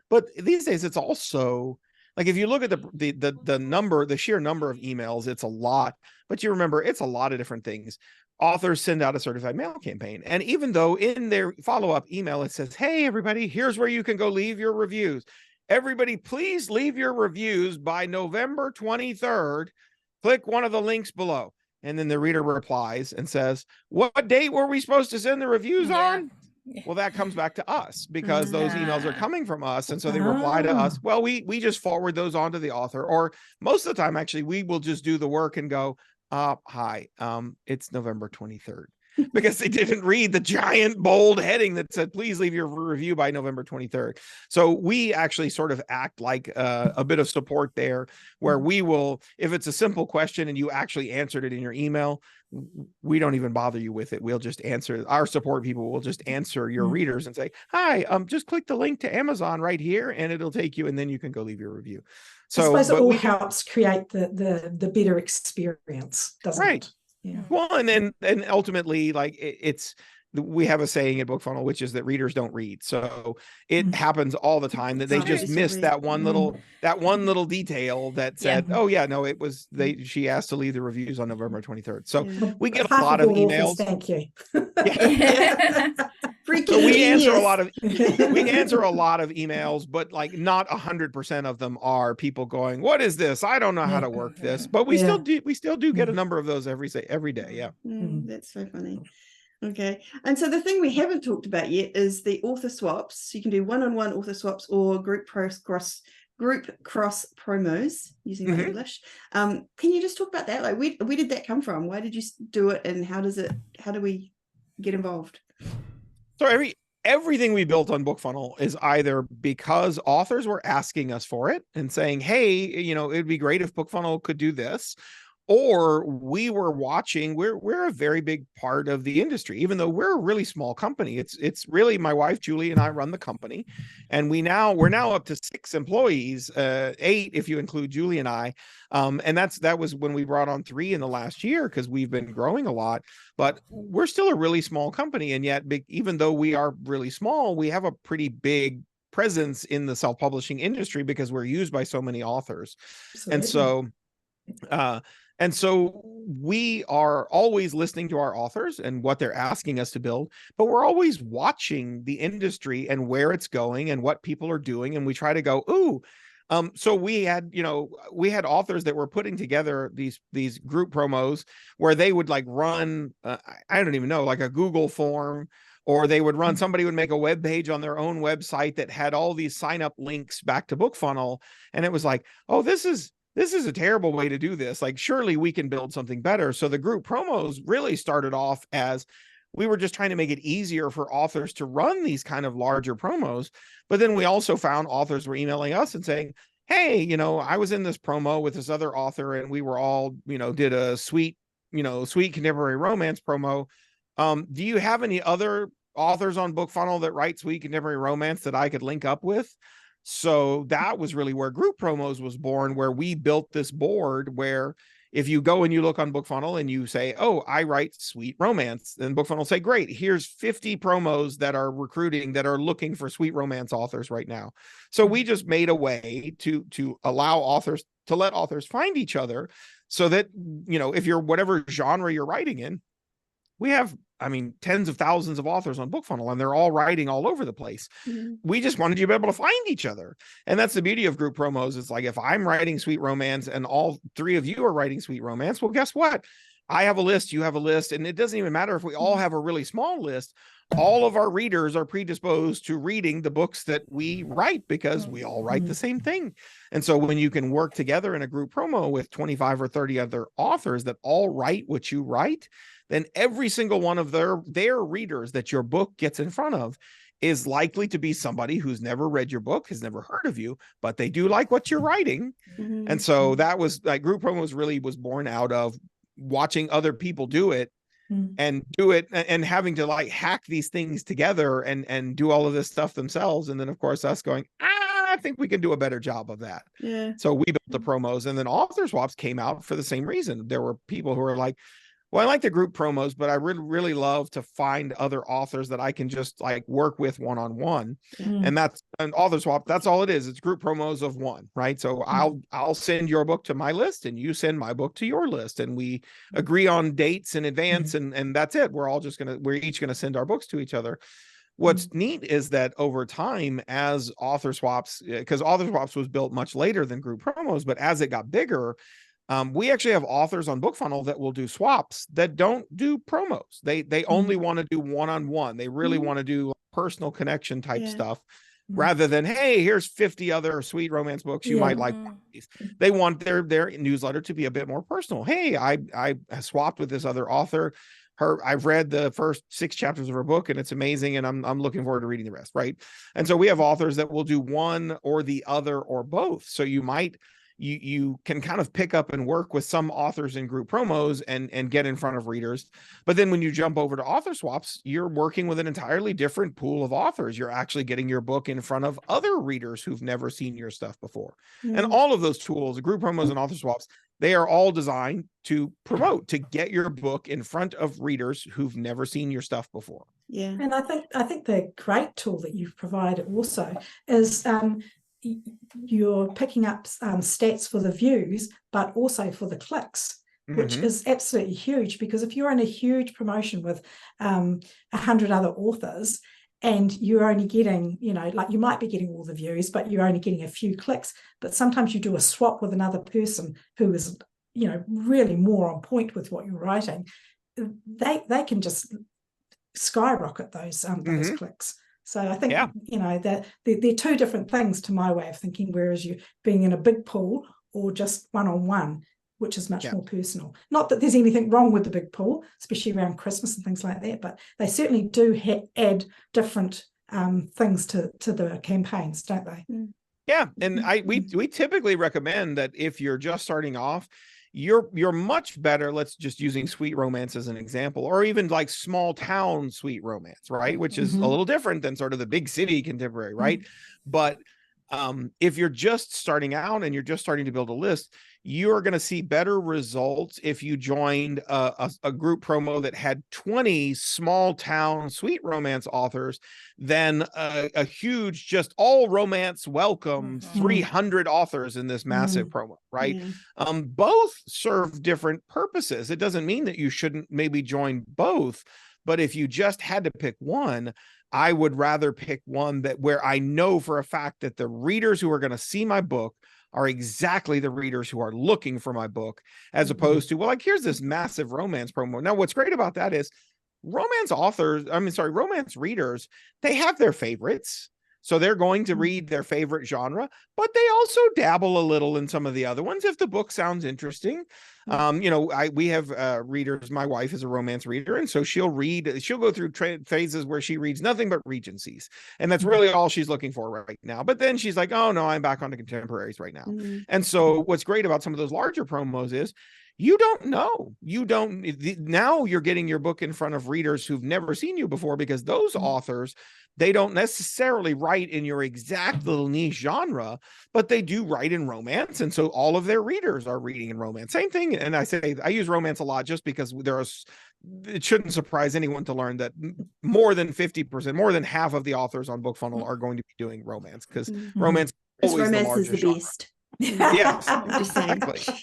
But these days it's also like, if you look at the sheer number of emails, it's a lot. But you remember, it's a lot of different things. Authors send out a certified mail campaign. And even though in their follow-up email, it says, hey, everybody, here's where you can go leave your reviews. Everybody, please leave your reviews by November 23rd. Click one of the links below. And then the reader replies and says, what date were we supposed to send the reviews on? Well, that comes back to us, because those emails are coming from us. And so they reply to us. Well, we just forward those on to the author. Or most of the time, actually, we will just do the work and go, hi, it's November 23rd, because they didn't read the giant bold heading that said, please leave your review by November 23rd. So we actually sort of act like a bit of support there, where we will, if it's a simple question and you actually answered it in your email, we don't even bother you with it. We'll just answer, our support people will just answer your readers and say, hi, just click the link to Amazon right here and it'll take you, and then you can go leave your review. So
I suppose it all helps create the better experience, doesn't it? Yeah.
Well, and ultimately, like, we have a saying at BookFunnel, which is that readers don't read. So it happens all the time that they just missed that one little detail that said, oh yeah, no, it was she asked to leave the reviews on November 23rd. So we get a lot of emails.
Thank you.
So
we answer a lot of emails, but like not 100% of them are people going, what is this? I don't know how to work this. But we still do get a number of those every day. Yeah.
That's so funny. Okay. And so the thing we haven't talked about yet is the author swaps. You can do one-on-one author swaps or group cross promos using my English. Can you just talk about that? Like, where did that come from? Why did you do it, and how do we get involved?
So everything we built on BookFunnel is either because authors were asking us for it and saying, hey, it'd be great if BookFunnel could do this, or we were watching. We're a very big part of the industry, even though we're a really small company. It's really my wife Julie and I run the company, and we're now up to 6 employees, 8 if you include Julie and I. And that was when we brought on 3 in the last year, because we've been growing a lot. But we're still a really small company, and yet even though we are really small, we have a pretty big presence in the self-publishing industry because we're used by so many authors. Absolutely. And so we are always listening to our authors and what they're asking us to build, but we're always watching the industry and where it's going and what people are doing. And we try to go, ooh. So we had authors that were putting together these group promos where they would like run, I don't even know, like a Google form, or they would run, somebody would make a web page on their own website that had all these sign up links back to BookFunnel. And it was like, oh, this is a terrible way to do this. Like, surely we can build something better. So the group promos really started off as we were just trying to make it easier for authors to run these kind of larger promos. But then we also found authors were emailing us and saying, hey, I was in this promo with this other author and we were all, did a sweet contemporary romance promo. Do you have any other authors on BookFunnel that write sweet contemporary romance that I could link up with? So that was really where group promos was born, where we built this board where if you go and you look on BookFunnel and you say, oh, I write sweet romance, then BookFunnel will say, great, here's 50 promos that are recruiting, that are looking for sweet romance authors right now. So we just made a way to allow authors, to let authors find each other, so that, if you're whatever genre you're writing in, we have, tens of thousands of authors on BookFunnel, and they're all writing all over the place. We just wanted you to be able to find each other. And that's the beauty of group promos. It's like, if I'm writing sweet romance and all 3 of you are writing sweet romance, well, guess what? I have a list, you have a list, and it doesn't even matter if we all have a really small list. All of our readers are predisposed to reading the books that we write because we all write the same thing. And so when you can work together in a group promo with 25 or 30 other authors that all write what you write, then every single one of their readers that your book gets in front of is likely to be somebody who's never read your book, has never heard of you, but they do like what you're writing. And so that was like group promos really was born out of watching other people do it and having to like hack these things together and do all of this stuff themselves. And then of course us going, I think we can do a better job of that. Yeah. So we built the promos, and then author swaps came out for the same reason. There were people who were like, well, I like the group promos, but I really love to find other authors that I can just like work with one-on-one. And that's an author swap. That's all it is. It's group promos of one, right? So I'll send your book to my list and you send my book to your list, and we agree on dates in advance, and that's it. We're each gonna send our books to each other. What's neat is that over time, as author swaps, because author swaps was built much later than group promos, but as it got bigger, we actually have authors on BookFunnel that will do swaps that don't do promos. They only want to do one-on-one. They really want to do personal connection type stuff, rather than, hey, here's 50 other sweet romance books you might like. They want their newsletter to be a bit more personal. Hey, I swapped with this other author. I've read the first 6 chapters of her book and it's amazing, and I'm looking forward to reading the rest, right? And so we have authors that will do one or the other or both. So you can kind of pick up and work with some authors in group promos and get in front of readers. But then when you jump over to author swaps, you're working with an entirely different pool of authors. You're actually getting your book in front of other readers who've never seen your stuff before. And all of those tools, group promos and author swaps, they are all designed to promote, to get your book in front of readers who've never seen your stuff before.
Yeah. And I think the great tool that you've provided also is you're picking up stats for the views, but also for the clicks, which is absolutely huge, because if you're in a huge promotion with 100 other authors and you're only getting, like you might be getting all the views, but you're only getting a few clicks, but sometimes you do a swap with another person who is, really more on point with what you're writing, they can just skyrocket those clicks. So I think, that they're two different things to my way of thinking, whereas you being in a big pool or just one-on-one, which is much more personal. Not that there's anything wrong with the big pool, especially around Christmas and things like that, but they certainly do add different things to the campaigns, don't they?
Yeah, and we typically recommend that if you're just starting off, you're much better, let's just using sweet romance as an example, or even like small town sweet romance, right? Which is a little different than sort of the big city contemporary, right? But if you're just starting out and you're just starting to build a list, you're going to see better results if you joined a group promo that had 20 small town sweet romance authors than a huge, just all romance welcome 300 authors in this massive promo, right? Both serve different purposes. It doesn't mean that you shouldn't maybe join both, but if you just had to pick one, I would rather pick one where I know for a fact that the readers who are going to see my book are exactly the readers who are looking for my book, as opposed to, well, like, here's this massive romance promo. Now, what's great about that is romance readers, they have their favorites. So they're going to read their favorite genre, but they also dabble a little in some of the other ones if the book sounds interesting. We have readers. My wife is a romance reader, and so she'll go through phases where she reads nothing but Regencies, and that's really all she's looking for right now. But then she's like, oh no, I'm back on the contemporaries right now. And so what's great about some of those larger promos is now you're getting your book in front of readers who've never seen you before, because those authors, they don't necessarily write in your exact little niche genre, but they do write in romance. And so all of their readers are reading in romance. Same thing. And I use romance a lot just because it shouldn't surprise anyone to learn that more than 50%, more than half of the authors on BookFunnel are going to be doing romance, because romance is always the largest genre. Yes,
Just saying.
exactly.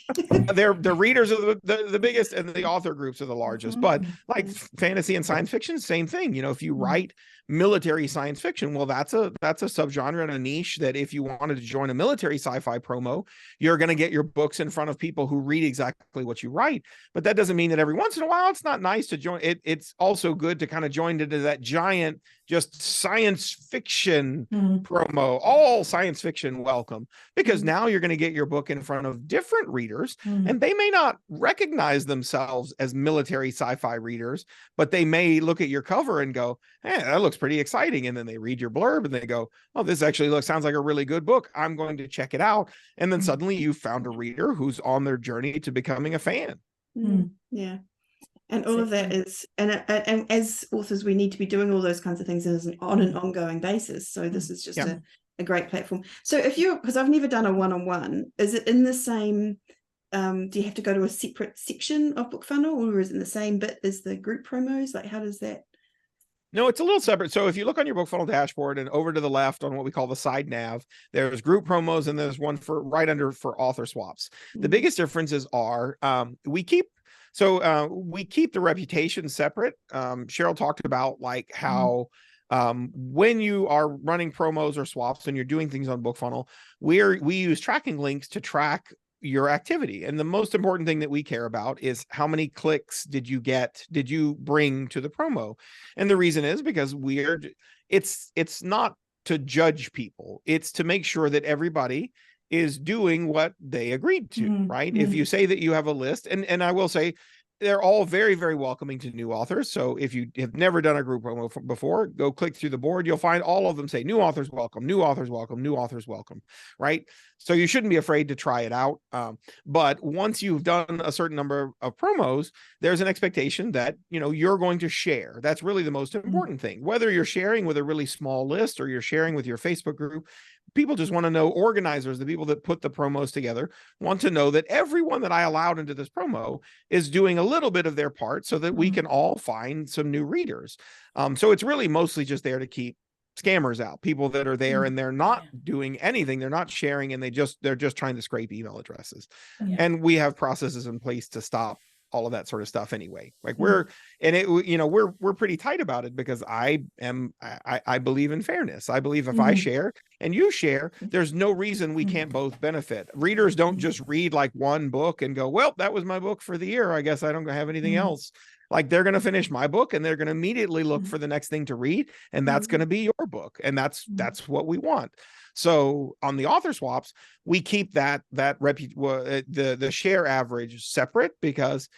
The readers are the biggest, and the author groups are the largest. But like fantasy and science fiction, same thing. You know, if you write military science fiction, well, that's a subgenre and a niche that if you wanted to join a military sci-fi promo, you're going to get your books in front of people who read exactly what you write. But that doesn't mean that every once in a while it's not nice to join. It's also good to kind of join into that giant just science fiction promo. All science fiction welcome, because now you're going to get your book in front of different readers, and they may not recognize themselves as military sci-fi readers, but they may look at your cover and go, hey, that looks pretty exciting. And then they read your blurb and they go, oh, this actually sounds like a really good book. I'm going to check it out. And then suddenly you found a reader who's on their journey to becoming a fan.
Yeah. And all of that is, and as authors, we need to be doing all those kinds of things on an ongoing basis. So this is just a great platform. So if you, because I've never done a one-on-one, is it in the same, do you have to go to a separate section of BookFunnel, or is it in the same bit as the group promos? Like, how does that?
No, it's a little separate. So if you look on your BookFunnel dashboard and over to the left on what we call the side nav, there's group promos and there's one for right under for author swaps. The biggest differences are we keep the reputation separate. Cheryl talked about like how when you are running promos or swaps and you're doing things on BookFunnel, we use tracking links to track your activity. And the most important thing that we care about is how many clicks did you bring to the promo? And the reason is because it's not to judge people. It's to make sure that everybody is doing what they agreed to, right? If you say that you have a list, and I will say, they're all very, very welcoming to new authors. So if you have never done a group promo before, go click through the board. You'll find all of them say new authors welcome, new authors welcome, new authors welcome, right? So you shouldn't be afraid to try it out. But once you've done a certain number of promos, there's an expectation that, you know, you're going to share. That's really the most important thing. Whether you're sharing with a really small list or you're sharing with your Facebook group, people just want to know, organizers, the people that put the promos together, want to know that everyone that I allowed into this promo is doing a little bit of their part so that we can all find some new readers. So it's really mostly just there to keep scammers out, people that are there and they're not doing anything, they're not sharing, and they're just trying to scrape email addresses. And we have processes in place to stop all of that sort of stuff anyway. Like we're pretty tight about it, because I believe in fairness. I believe if I share and you share, there's no reason we can't both benefit. Readers don't just read like one book and go, well, that was my book for the year, I guess I don't have anything else. Like they're going to finish my book and they're going to immediately look for the next thing to read, and that's going to be your book, and that's what we want. So on the author swaps, we keep the share average separate, because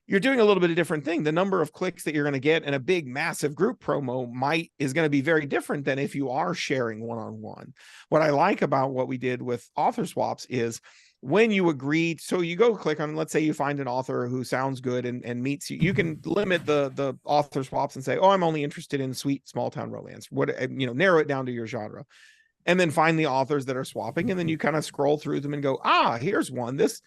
you're doing a little bit of different thing. The number of clicks that you're going to get in a big, massive group promo is going to be very different than if you are sharing one-on-one. What I like about what we did with author swaps is when you agreed, so you go click on, let's say you find an author who sounds good and meets you, you can limit the author swaps and say, oh, I'm only interested in sweet small town romance. Narrow it down to your genre. And then find the authors that are swapping, and then you kind of scroll through them and go, here's one. This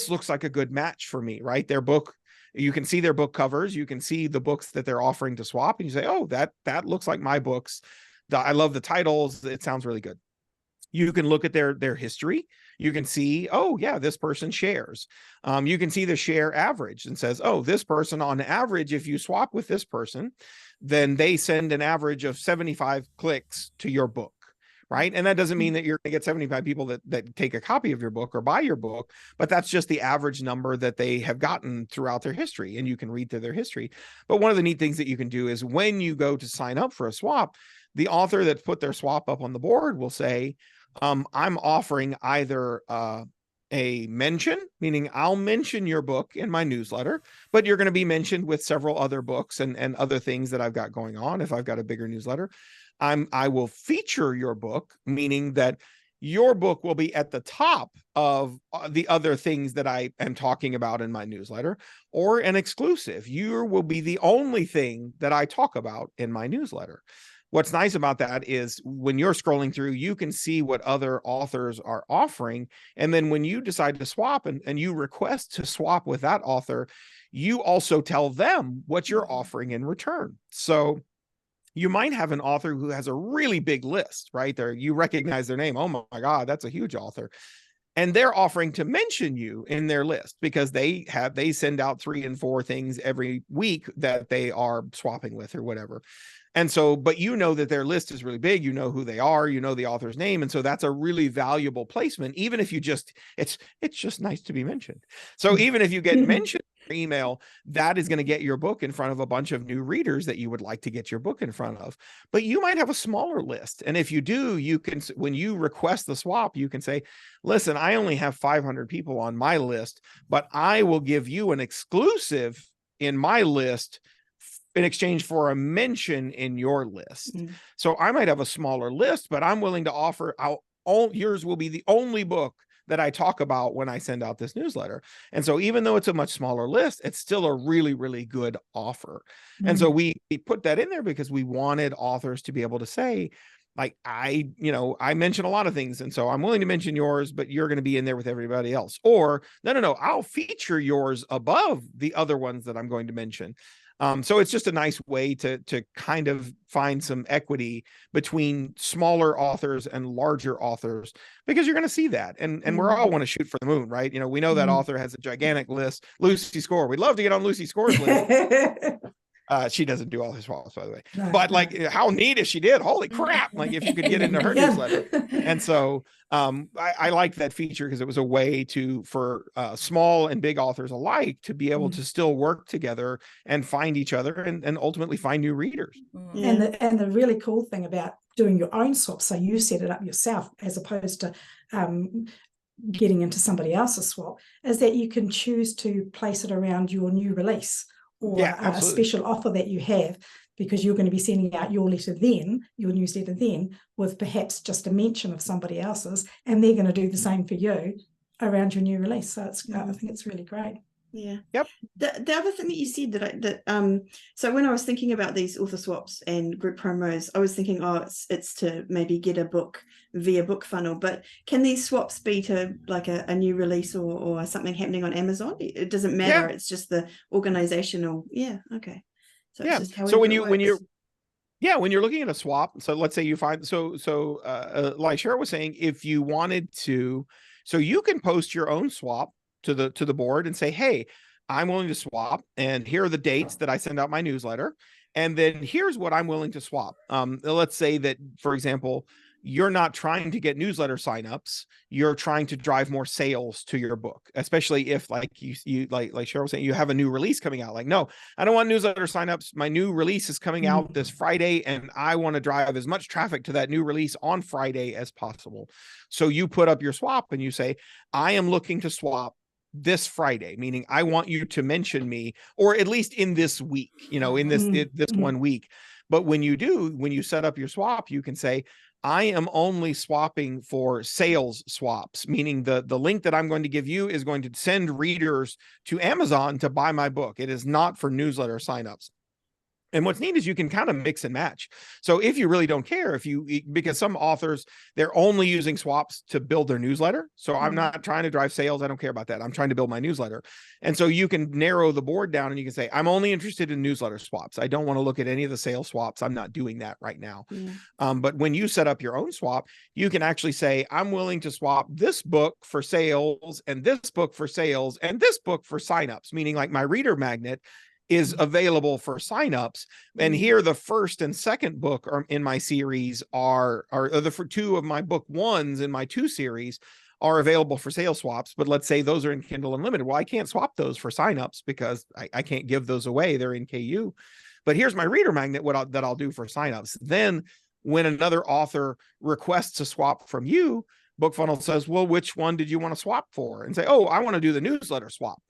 looks like a good match for me, right? Their book, you can see their book covers, you can see the books that they're offering to swap, and you say, oh, that looks like my books. I love the titles. It sounds really good. You can look at their history. You can see, oh yeah, this person shares. You can see the share average and says, oh, this person on average, if you swap with this person, then they send an average of 75 clicks to your book. Right. And that doesn't mean that you're going to get 75 people that take a copy of your book or buy your book, but that's just the average number that they have gotten throughout their history, and you can read through their history. But one of the neat things that you can do is when you go to sign up for a swap, the author that put their swap up on the board will say, I'm offering either a mention, meaning I'll mention your book in my newsletter, but you're going to be mentioned with several other books and other things that I've got going on if I've got a bigger newsletter. I will feature your book, meaning that your book will be at the top of the other things that I am talking about in my newsletter, or an exclusive. You will be the only thing that I talk about in my newsletter. What's nice about that is when you're scrolling through, you can see what other authors are offering. And then when you decide to swap and you request to swap with that author, you also tell them what you're offering in return. So you might have an author who has a really big list, right? There, you recognize their name. Oh my God, that's a huge author. and they're offering to mention you in their list because they send out 3 and 4 things every week that they are swapping with or whatever. And so, but you know that their list is really big, you know who they are, you know the author's name. And so that's a really valuable placement, even if you just, it's just nice to be mentioned. So even if you get mentioned in your email, that is going to get your book in front of a bunch of new readers that you would like to get your book in front of. But you might have a smaller list. And if you do, you can, when you request the swap, you can say, listen, I only have 500 people on my list, but I will give you an exclusive in my list in exchange for a mention in your list. So I might have a smaller list, but I'm willing to offer yours will be the only book that I talk about when I send out this newsletter. And so even though it's a much smaller list, it's still a really, really good offer. And so we put that in there because we wanted authors to be able to say, like, I mention a lot of things. And so I'm willing to mention yours, but you're going to be in there with everybody else. Or no, I'll feature yours above the other ones that I'm going to mention. So it's just a nice way to kind of find some equity between smaller authors and larger authors, because you're going to see that. And we're all want to shoot for the moon, right? We know that author has a gigantic list. Lucy Score. We'd love to get on Lucy Score's list. She doesn't do all her swaps, by the way.
No,
but
no.
like, how neat if she did? Holy crap. Like, if you could get into her newsletter. And so I like that feature because it was a way for small and big authors alike to be able to still work together and find each other and ultimately find new readers.
And the really cool thing about doing your own swap, so you set it up yourself as opposed to getting into somebody else's swap, is that you can choose to place it around your new release or a special offer that you have, because you're going to be sending out your newsletter then, with perhaps just a mention of somebody else's, and they're going to do the same for you around your new release. So I think it's really great.
Yeah.
Yep.
The other thing that you said so when I was thinking about these author swaps and group promos, I was thinking, it's to maybe get a book via BookFunnel, but can these swaps be to like a new release or something happening on Amazon? It doesn't matter. It's just the organizational. Yeah. Okay. So it's just
so when you're looking at a swap, so let's say you find like Cheryl was saying, if you wanted to, so you can post your own swap to the board and say, hey, I'm willing to swap, and here are the dates that I send out my newsletter, and then here's what I'm willing to swap. Let's say that, for example, you're not trying to get newsletter signups, you're trying to drive more sales to your book, especially if like you like Cheryl was saying, you have a new release coming out. Like, no, I don't want newsletter signups. My new release is coming out this Friday, and I want to drive as much traffic to that new release on Friday as possible. So you put up your swap and you say, I am looking to swap this Friday, meaning I want you to mention me, or at least in this week, in this 1 week. But when you set up your swap, you can say, I am only swapping for sales swaps, meaning the link that I'm going to give you is going to send readers to Amazon to buy my book. It is not for newsletter signups. And what's neat is you can kind of mix and match. So if you really don't care, because some authors, they're only using swaps to build their newsletter. So I'm not trying to drive sales. I don't care about that. I'm trying to build my newsletter. And so you can narrow the board down and you can say, I'm only interested in newsletter swaps. I don't want to look at any of the sales swaps. I'm not doing that right now. But when you set up your own swap, you can actually say, I'm willing to swap this book for sales and this book for sales and this book for signups, meaning like my reader magnet is available for signups. And here the first and second book in my series are the 2 of my book 1s in my 2 series are available for sales swaps. But let's say those are in Kindle Unlimited. Well, I can't swap those for signups because I can't give those away. They're in KU. But here's my reader magnet that I'll do for signups. Then when another author requests a swap from you, BookFunnel says, well, which one did you want to swap for? And say, oh, I want to do the newsletter swap.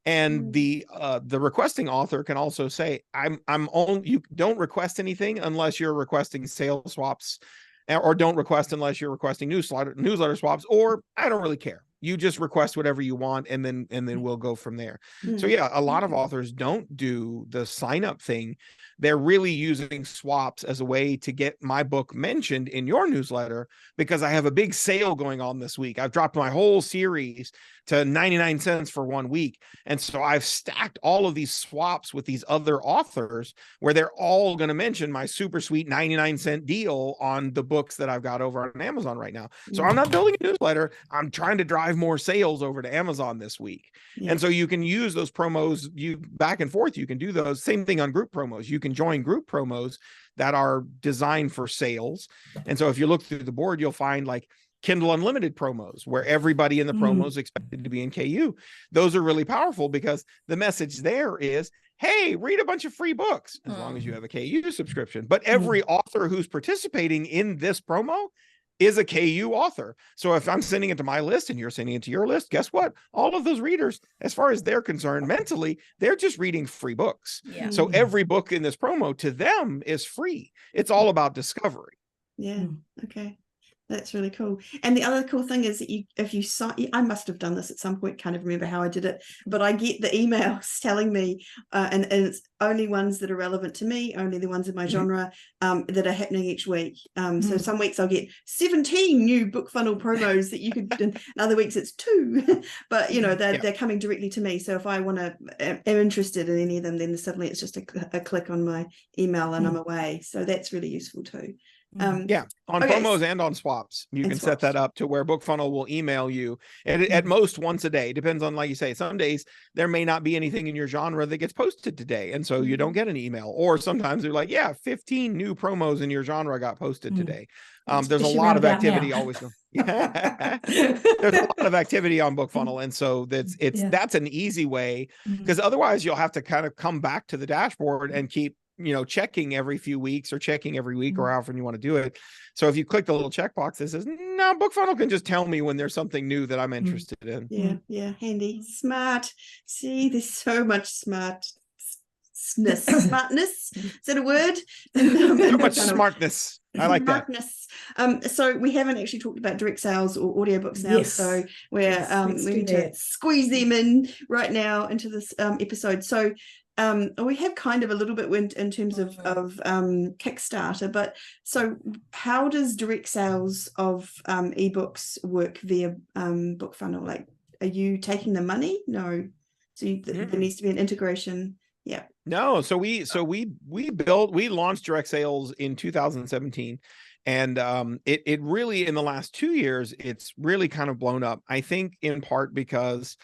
And the requesting author can also say, you don't request anything unless you're requesting sales swaps, or don't request unless you're requesting newsletter swaps, or I don't really care. You just request whatever you want, and then we'll go from there. So yeah, a lot of authors don't do the sign up thing they're really using swaps as a way to get my book mentioned in your newsletter because I have a big sale going on this week. I've dropped my whole series to 99 cents for 1 week. And so I've stacked all of these swaps with these other authors where they're all going to mention my super sweet 99-cent deal on the books that I've got over on Amazon right now. So I'm not building a newsletter. I'm trying to drive more sales over to Amazon this week. And so you can use those promos, you back and forth. You can do those. Same thing on group promos. You can join group promos that are designed for sales. And so if you look through the board, you'll find like Kindle Unlimited promos where everybody in the promo is expected to be in KU. Those are really powerful because the message there is, hey, read a bunch of free books as long as you have a KU subscription. But every author who's participating in this promo is a KU author. So if I'm sending it to my list and you're sending it to your list, guess what? All of those readers, as far as they're concerned mentally, they're just reading free books. So every book in this promo to them is free. It's all about discovery.
Okay. That's really cool. And the other cool thing is that if you sign, I must have done this at some point, can't even remember how I did it, but I get the emails telling me, and it's only ones that are relevant to me, only the ones in my genre that are happening each week. So some weeks I'll get 17 new BookFunnel promos that you could, and other weeks it's 2, but they're coming directly to me. So if I am interested in any of them, then suddenly it's just a click on my email and I'm away. So that's really useful too.
On promos and on swaps, you can set that up to where BookFunnel will email you at most once a day. Depends on, like you say, some days there may not be anything in your genre that gets posted today, and so you don't get an email. Or sometimes they're like, 15 new promos in your genre got posted today. There's a lot of activity always. There's a lot of activity on BookFunnel, and so that's an easy way, because otherwise you'll have to kind of come back to the dashboard and keep checking every few weeks or checking every week or however you want to do it. So if you click the little checkbox that says, no, BookFunnel can just tell me when there's something new that I'm interested in.
Handy. Smart. See, there's so much smartness. Is that a word?
So much smartness. I like smartness.
That. So we haven't actually talked about direct sales or audiobooks now. So we're we need to squeeze them in right now into this episode. So we have kind of a little bit in terms of Kickstarter, but so how does direct sales of ebooks work via BookFunnel? Like, are you taking the money? No. So there needs to be an integration.
No. So we launched direct sales in 2017. And it really, in the last 2 years, it's really kind of blown up. I think in part because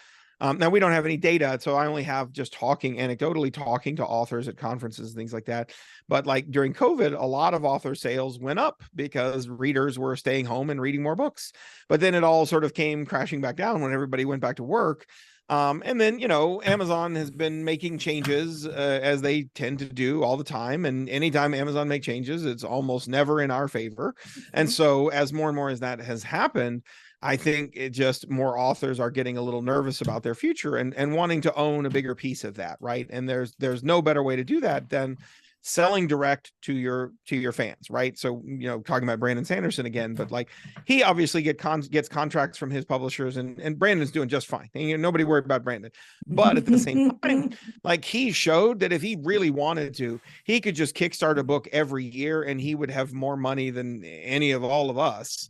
now we don't have any data, so I only have just anecdotally talking to authors at conferences and things like that. But like during COVID, a lot of author sales went up because readers were staying home and reading more books. But then it all sort of came crashing back down when everybody went back to work. And then, Amazon has been making changes as they tend to do all the time. And anytime Amazon make changes, it's almost never in our favor. And so as more and more as that has happened, I think it just more authors are getting a little nervous about their future and wanting to own a bigger piece of that, right? And there's no better way to do that than selling direct to your fans, right? So, talking about Brandon Sanderson again, but like he obviously gets contracts from his publishers, and Brandon's doing just fine. And, nobody worried about Brandon. But at the same time, like he showed that if he really wanted to, he could just kickstart a book every year and he would have more money than any of all of us.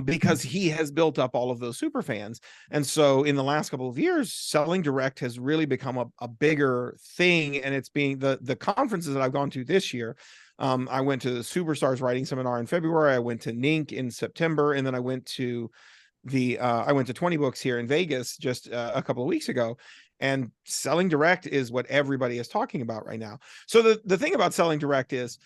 Because he has built up all of those super fans. And so in the last couple of years, selling direct has really become a bigger thing. And it's being the conferences that I've gone to this year. I went to the Superstars Writing Seminar in February. I went to NINC in September. And then I went to 20 Books here in Vegas just a couple of weeks ago. And selling direct is what everybody is talking about right now. So the thing about selling direct is,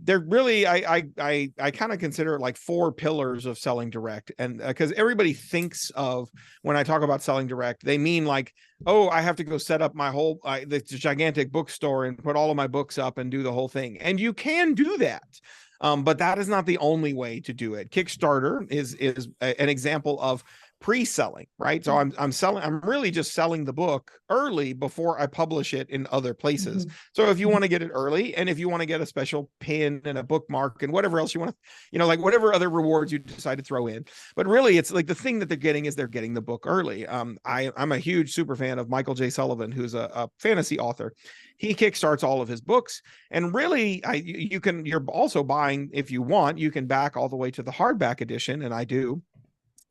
they're really, I kind of consider it like 4 pillars of selling direct. And because everybody thinks of, when I talk about selling direct, they mean like, oh, I have to go set up my whole this gigantic bookstore and put all of my books up and do the whole thing. And you can do that. But that is not the only way to do it. Kickstarter is an example of pre-selling, right? So I'm really just selling the book early before I publish it in other places. So if you want to get it early, and if you want to get a special pin and a bookmark and whatever else you want to, like whatever other rewards you decide to throw in. But really, it's like the thing that they're getting is they're getting the book early. I'm a huge super fan of Michael J. Sullivan, who's a fantasy author. He kickstarts all of his books, and really you're also buying, if you want, you can back all the way to the hardback edition, and I do.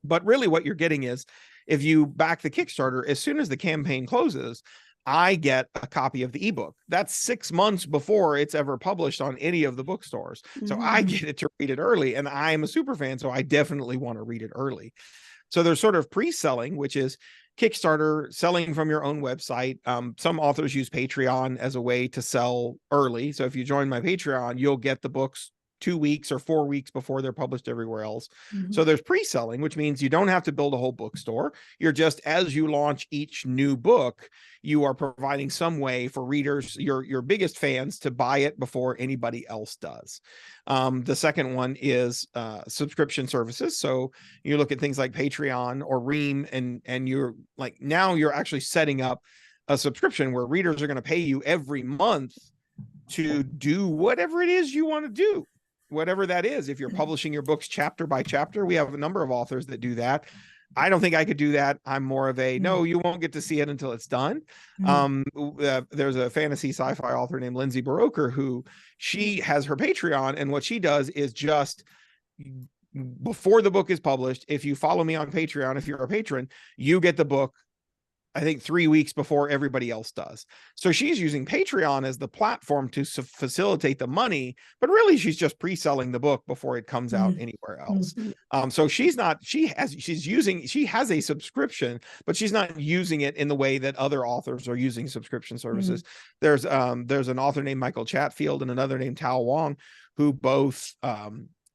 But really what you're getting is, if you back the Kickstarter, as soon as the campaign closes, I get a copy of the ebook. That's 6 months before it's ever published on any of the bookstores. So I get it to read it early, and I'm a super fan, so I definitely want to read it early. So there's sort of pre-selling, which is Kickstarter, selling from your own website. Some authors use Patreon as a way to sell early. So if you join my Patreon, you'll get the books 2 weeks or 4 weeks before they're published everywhere else. So there's pre-selling, which means you don't have to build a whole bookstore. You're just, as you launch each new book, you are providing some way for readers, your biggest fans, to buy it before anybody else does. The second one is subscription services. So you look at things like Patreon or Ream, and you're like, now you're actually setting up a subscription where readers are going to pay you every month to do whatever it is you want to do. Whatever that is. If you're publishing your books chapter by chapter, we have a number of authors that do that. I don't think I could do that. I'm more of a, no, you won't get to see it until it's done. There's a fantasy sci-fi author named Lindsay Baroker, who she has her Patreon, and what she does is just, before the book is published, if you follow me on Patreon, if you're a patron, you get the book, I think 3 weeks before everybody else does. So she's using Patreon as the platform to facilitate the money, but really she's just pre-selling the book before it comes out anywhere else. So she has a subscription, but she's not using it in the way that other authors are using subscription services. There's an author named Michael Chatfield and another named Tao Wong, who both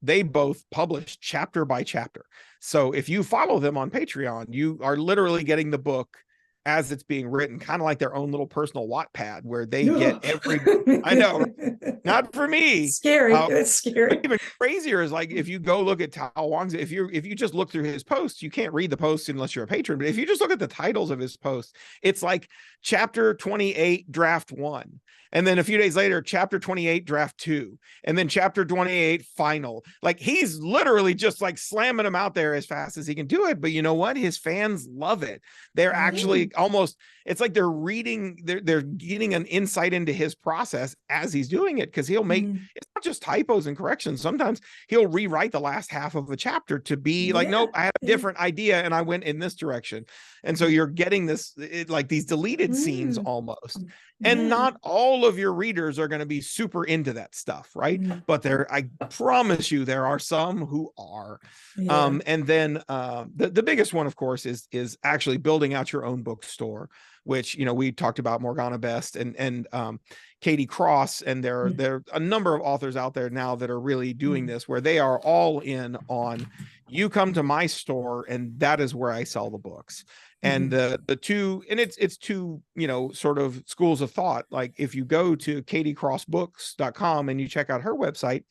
they both publish chapter by chapter. So if you follow them on Patreon, you are literally getting the book as it's being written, kind of like their own little personal Wattpad, where they get every, I know, not for me.
Scary. It's scary.
Even crazier is, like, if you go look at Tao Wong's, if you just look through his posts, you can't read the posts unless you're a patron. But if you just look at the titles of his posts, it's like chapter 28, draft 1. And then a few days later, chapter 28, draft 2. And then chapter 28, final. Like, he's literally just like slamming them out there as fast as he can do it. But you know what? His fans love it. They're actually almost, it's like they're reading, they're getting an insight into his process as he's doing it. Because he'll make, it's not just typos and corrections. Sometimes he'll rewrite the last half of a chapter to be like, nope, I had a different idea and I went in this direction. And so you're getting this, like these deleted scenes almost. And not all of your readers are going to be super into that stuff, right? But I promise you, there are some who are. And then the biggest one, of course, is actually building out your own bookstore, which, we talked about Morgana Best and Katie Cross, and there are a number of authors out there now that are really doing this, where they are all in on, you come to my store and that is where I sell the books. And the two, and it's two, sort of schools of thought. Like, if you go to katiecrossbooks.com and you check out her website,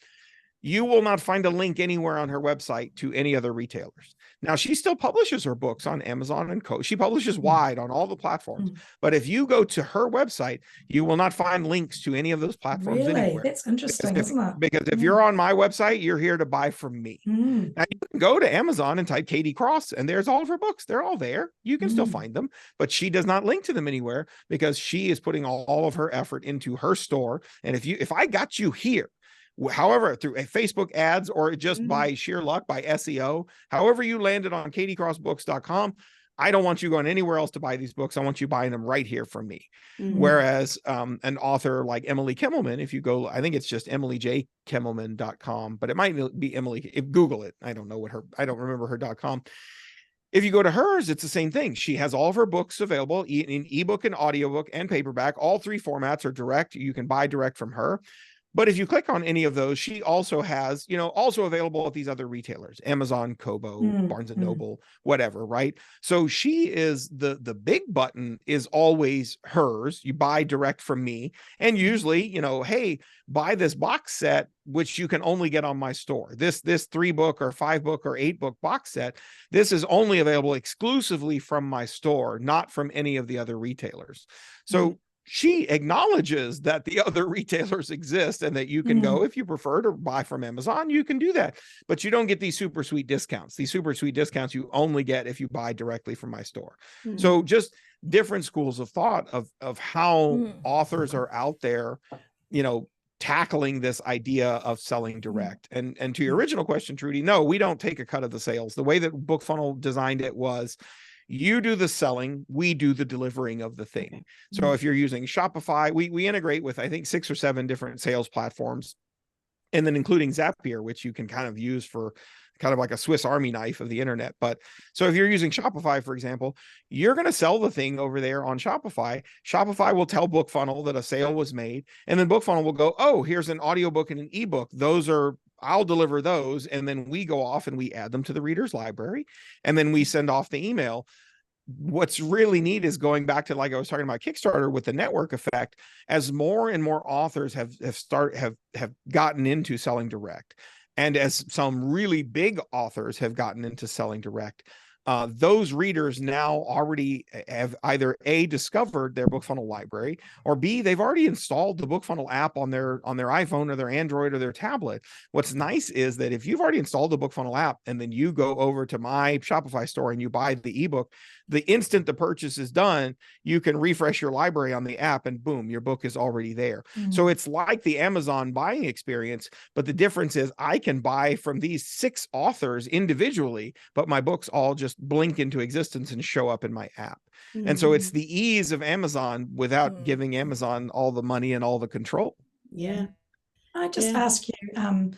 you will not find a link anywhere on her website to any other retailers. Now, she still publishes her books on Amazon and Co. She publishes wide on all the platforms. But if you go to her website, you will not find links to any of those platforms anywhere.
That's interesting, isn't it?
Because if you're on my website, you're here to buy from me. Now, you can go to Amazon and type Katie Cross, and there's all of her books. They're all there. You can still find them, but she does not link to them anywhere, because she is putting all of her effort into her store. And if I got you here, however, through a Facebook ads or just by sheer luck, by SEO, however you landed on katiecrossbooks.com, I don't want you going anywhere else to buy these books. I want you buying them right here from me. Whereas an author like Emily Kimmelman, if you go, I think it's just emilyjkimmelman.com, but it might be Emily, if Google it. I don't remember her .com. If you go to hers, it's the same thing. She has all of her books available in ebook and audiobook and paperback. All three formats are direct. You can buy direct from her. But if you click on any of those, she also has, also available at these other retailers, Amazon, Kobo, Barnes and Noble, whatever, right? So she is the big button is always hers. You buy direct from me. And usually, hey, buy this box set, which you can only get on my store. This 3-book or 5-book or 8-book box set, this is only available exclusively from my store, not from any of the other retailers. So she acknowledges that the other retailers exist and that you can go, if you prefer to buy from Amazon, you can do that, but you don't get these super sweet discounts. These super sweet discounts you only get if you buy directly from my store. So just different schools of thought of how authors are out there, tackling this idea of selling direct. And to your original question, Trudy, no, we don't take a cut of the sales. The way that BookFunnel designed it was, you do the selling, we do the delivering of the thing. So if you're using Shopify, we integrate with, I think, 6 or 7 different sales platforms, and then including Zapier, which you can kind of use for kind of like a Swiss Army knife of the internet. But so if you're using Shopify, for example, you're going to sell the thing over there on Shopify. Shopify will tell BookFunnel that a sale was made, and then BookFunnel will go, oh, here's an audiobook and an ebook. I'll deliver those. And then we go off and we add them to the reader's library. And then we send off the email. What's really neat is going back to, like I was talking about Kickstarter with the network effect, as more and more authors have gotten into selling direct. And as some really big authors have gotten into selling direct, those readers now already have either A, discovered their BookFunnel library, or B, they've already installed the BookFunnel app on their iPhone or their Android or their tablet. What's nice is that if you've already installed the BookFunnel app and then you go over to my Shopify store and you buy the ebook, the instant the purchase is done, you can refresh your library on the app and boom, your book is already there. So it's like the Amazon buying experience, but the difference is I can buy from these 6 authors individually, but my books all just blink into existence and show up in my app. And so it's the ease of Amazon without giving Amazon all the money and all the control.
I just ask you,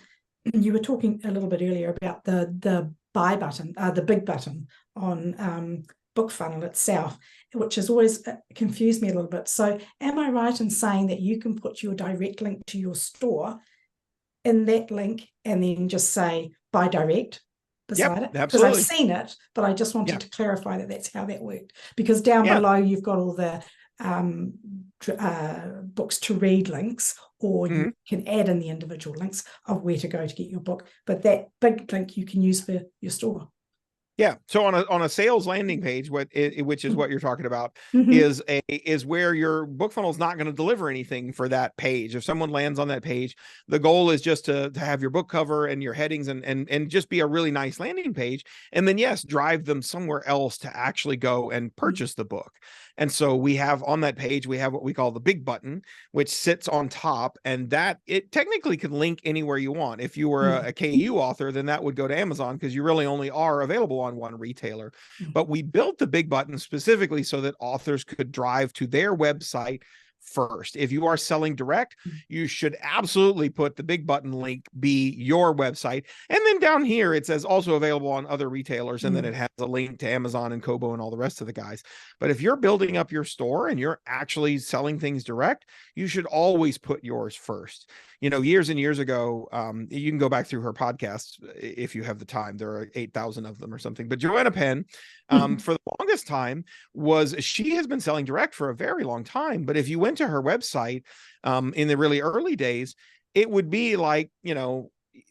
you were talking a little bit earlier about the buy button, the big button on BookFunnel itself, which has always confused me a little bit. So am I right in saying that you can put your direct link to your store in that link and then just say buy direct beside it? Because I've seen it, but I just wanted to clarify that that's how that worked. Because down below you've got all the books to read links, or you can add in the individual links of where to go to get your book. But that big link you can use for your store.
Yeah. So on a sales landing page, which is what you're talking about, is where your BookFunnel is not going to deliver anything for that page. If someone lands on that page, the goal is just to have your book cover and your headings and just be a really nice landing page. And then drive them somewhere else to actually go and purchase the book. And so we have on that page, we have what we call the big button, which sits on top, and that it technically can link anywhere you want. If you were a KU author, then that would go to Amazon because you really only are available on one retailer. But we built the big button specifically so that authors could drive to their website first. If you are selling direct, you should absolutely put the big button link be your website. And then down here, it says also available on other retailers. And then it has a link to Amazon and Kobo and all the rest of the guys. But if you're building up your store and you're actually selling things direct, you should always put yours first. Years and years ago, you can go back through her podcasts if you have the time. There are 8,000 of them or something. But Joanna Penn, for the longest time, she has been selling direct for a very long time. But if you went to her website in the really early days, it would be like,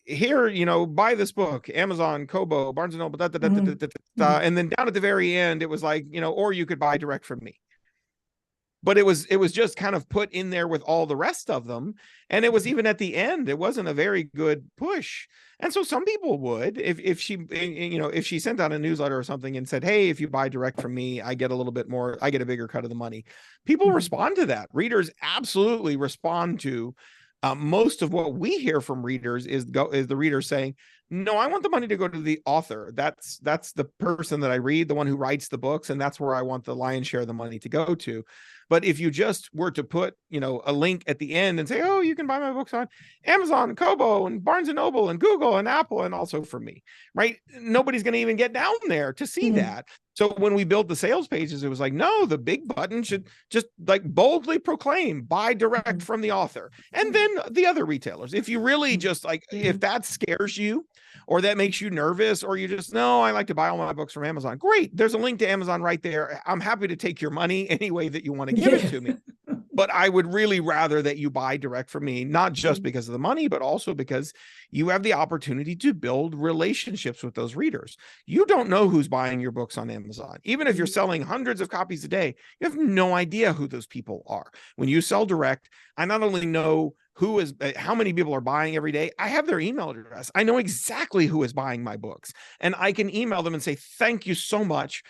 here, buy this book, Amazon, Kobo, Barnes and Noble, and then down at the very end, it was like, or you could buy direct from me. But it was just kind of put in there with all the rest of them. And it was even at the end, it wasn't a very good push. And so some people would, if she sent out a newsletter or something and said, hey, if you buy direct from me, I get a little bit more, I get a bigger cut of the money. People respond to that. Readers absolutely respond to most of what we hear from readers is the reader saying, No, I want the money to go to the author. That's the person that I read, the one who writes the books, and that's where I want the lion's share of the money to go to. But if you just were to put, a link at the end and say, oh, you can buy my books on Amazon, Kobo, and Barnes and Noble, and Google, and Apple, and also for me, right? Nobody's going to even get down there to see that. So when we built the sales pages, it was like, no, the big button should just like boldly proclaim, buy direct from the author. And then the other retailers, if you really just like, if that scares you, or that makes you nervous, or you just, no, I like to buy all my books from Amazon. Great. There's a link to Amazon right there. I'm happy to take your money any way that you want to give it to me. But I would really rather that you buy direct from me, not just because of the money, but also because you have the opportunity to build relationships with those readers. You don't know who's buying your books on Amazon. Even if you're selling hundreds of copies a day, you have no idea who those people are. When you sell direct, I not only know how many people are buying every day, I have their email address. I know exactly who is buying my books, and I can email them and say, thank you so much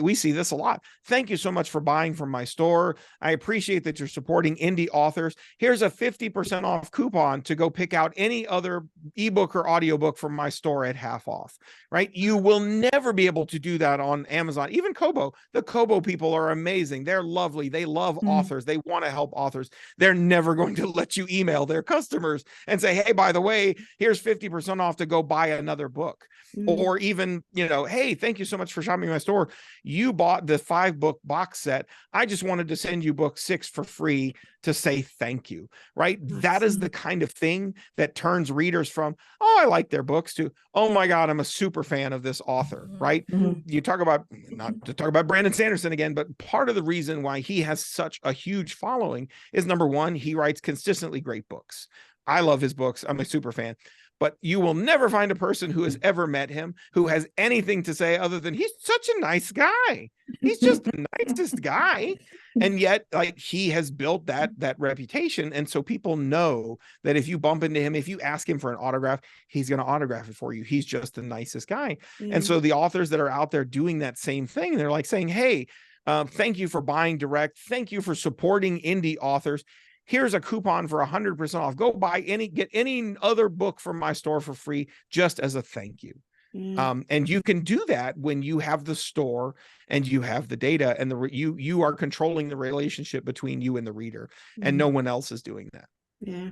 we see this a lot. Thank you so much for buying from my store. I appreciate that you're supporting indie authors. Here's a 50% off coupon to go pick out any other ebook or audiobook from my store at half off, right? You will never be able to do that on Amazon. Even Kobo, the Kobo people are amazing. They're lovely. They love authors. They want to help authors. They're never going to let you email their customers and say, hey, by the way, here's 50% off to go buy another book. Or even, hey, thank you so much for shopping my store. You bought the 5-book box set. I just wanted to send you book 6 for free to say thank you, right? That is the kind of thing that turns readers from, oh, I like their books, to, oh my God, I'm a super fan of this author, right? You talk about, not to talk about Brandon Sanderson again, but part of the reason why he has such a huge following is, number one, he writes consistently great books. I love his books. I'm a super fan. But you will never find a person who has ever met him who has anything to say other than, he's such a nice guy. He's just the nicest guy. And yet, like, he has built that reputation. And so people know that if you bump into him, if you ask him for an autograph, he's going to autograph it for you. He's just the nicest guy. And so the authors that are out there doing that same thing, they're like saying, hey, thank you for buying direct. Thank you for supporting indie authors. Here's a coupon for 100% off. Go get any other book from my store for free, just as a thank you. And you can do that when you have the store and you have the data, and you are controlling the relationship between you and the reader, and no one else is doing that.
Yeah.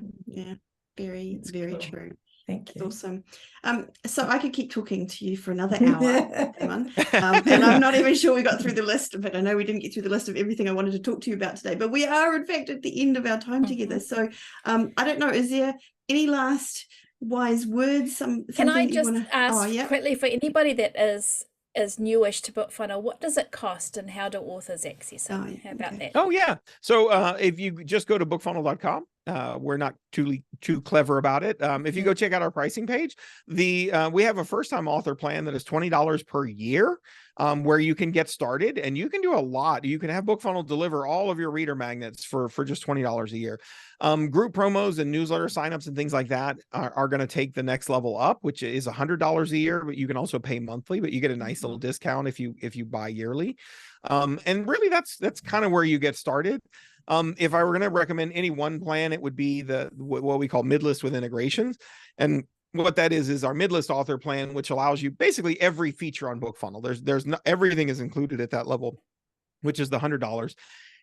Very, very cool. True.
Thank you.
Awesome. So I could keep talking to you for another hour, Damon. And I'm not even sure we got through the list, but I know we didn't get through the list of everything I wanted to talk to you about today. But we are, in fact, at the end of our time together. So I don't know, is there any last wise words? Can
I just ask quickly, for anybody that is newish to BookFunnel, what does it cost and how do authors access it? How about that?
Oh, yeah. So if you just go to bookfunnel.com, we're not too clever about it. If you go check out our pricing page, we have a first-time author plan that is $20 per year, where you can get started, and you can do a lot. You can have BookFunnel deliver all of your reader magnets for just $20 a year. Group promos and newsletter signups and things like that are going to take the next level up, which is $100 a year, but you can also pay monthly, but you get a nice little discount if you buy yearly. And really that's kind of where you get started. If I were going to recommend any one plan, it would be what we call mid-list with integrations. And what that is our mid-list author plan, which allows you basically every feature on BookFunnel. There's everything is included at that level, which is the $100.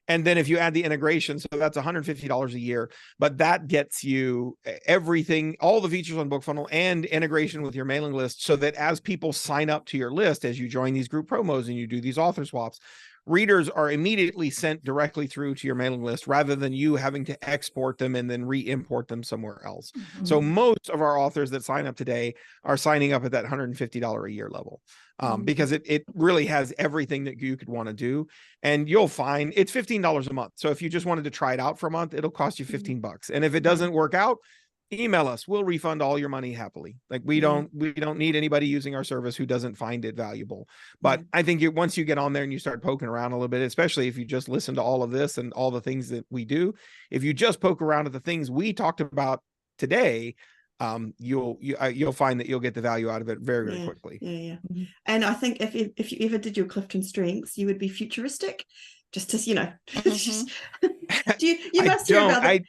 And then if you add the integration, so that's $150 a year, but that gets you everything, all the features on BookFunnel and integration with your mailing list, so that as people sign up to your list, as you join these group promos and you do these author swaps, readers are immediately sent directly through to your mailing list rather than you having to export them and then re-import them somewhere else. So most of our authors that sign up today are signing up at that $150 a year level, because it really has everything that you could want to do. And you'll find it's $15 a month. So if you just wanted to try it out for a month, it'll cost you $15. And if it doesn't work out, email us. We'll refund all your money happily. Like we don't need anybody using our service who doesn't find it valuable. But I think once you get on there and you start poking around a little bit, especially if you just listen to all of this and all the things that we do, if you just poke around at the things we talked about today, you'll find that you'll get the value out of it very, very quickly.
And I think if you ever did your Clifton Strengths, you would be futuristic, just to, you must hear about that.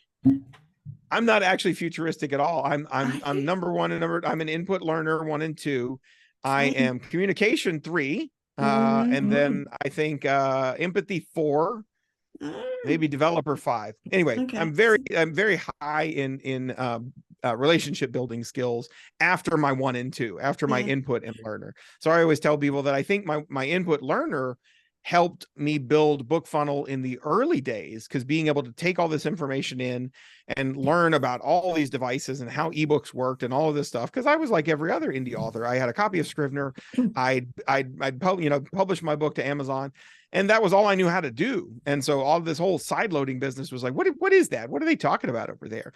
I'm not actually futuristic at all. I'm number one and I'm an input learner 1 and 2. I am communication 3. And then I think empathy 4, maybe developer 5. Anyway,
Okay.
I'm very high in relationship building skills after my 1 and 2, after my input and learner. So I always tell people that I think my input learner helped me build BookFunnel in the early days, because being able to take all this information in and learn about all these devices and how ebooks worked and all of this stuff, because I was like every other indie author. I had a copy of Scrivener. I'd publish my book to Amazon, and that was all I knew how to do. And so all this whole side loading business was like, what is that? What are they talking about over there?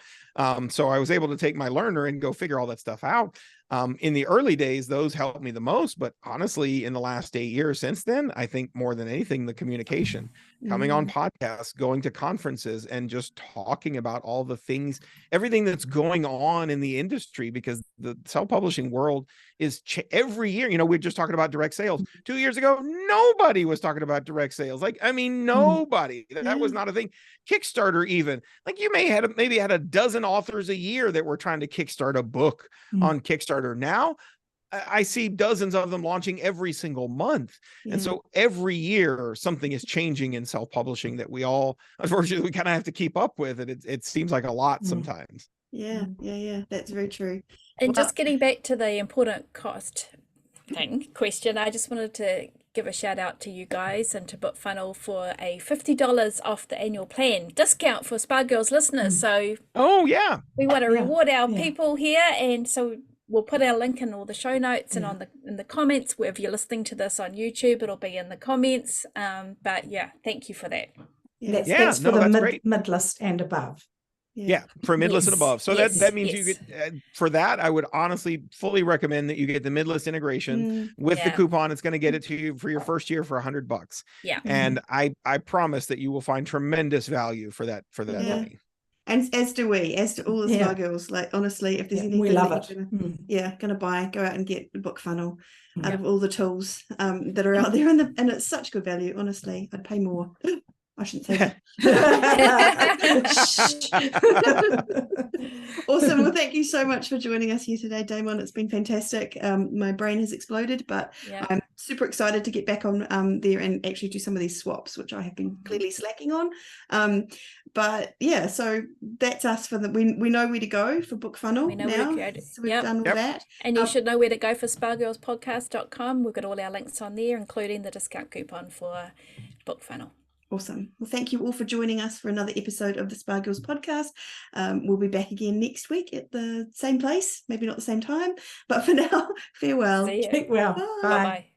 So I was able to take my learner and go figure all that stuff out. In the early days, those helped me the most. But honestly, in the last 8 years since then, I think more than anything, the communication, coming on podcasts, going to conferences, and just talking about all the things, everything that's going on in the industry, because the self-publishing world is every year. We're just talking about direct sales. 2 years ago, nobody was talking about direct sales. Nobody. That was not a thing. Kickstarter, even, you maybe had a dozen authors a year that were trying to kickstart a book on Kickstarter. Now I see dozens of them launching every single month. And so every year something is changing in self-publishing that we all, unfortunately, we kind of have to keep up with. It seems like a lot sometimes.
Yeah. That's very true.
And just getting back to the important cost question, I just wanted to give a shout out to you guys and to BookFunnel for a $50 off the annual plan discount for Spa Girls listeners. So we want to reward our people here, and so we'll put our link in all the show notes and in the comments. If you're listening to this on YouTube, it'll be in the comments. But thank you for that.
That's for the mid-list and above.
For midlist and above. So that means you get for that. I would honestly fully recommend that you get the midlist integration with the coupon. It's going to get it to you for your first year for $100. And I promise that you will find tremendous value for that money.
And as do all the Spa Girls. Honestly, if there's anything
we love it.
Gonna buy, go out and get BookFunnel out of all the tools that are out there, and it's such good value. Honestly, I'd pay more. I shouldn't say that. Awesome. Well, thank you so much for joining us here today, Damon. It's been fantastic. My brain has exploded, but I'm super excited to get back on there and actually do some of these swaps, which I have been clearly slacking on. So that's us for we know where to go for BookFunnel now. So we've done all that.
And you should know where to go for spargirlspodcast.com. We've got all our links on there, including the discount coupon for BookFunnel.
Awesome. Well, thank you all for joining us for another episode of the Spa Girls podcast. We'll be back again next week at the same place, maybe not the same time, but for now, farewell.
See you.
Keep well.
Bye.
Bye-bye.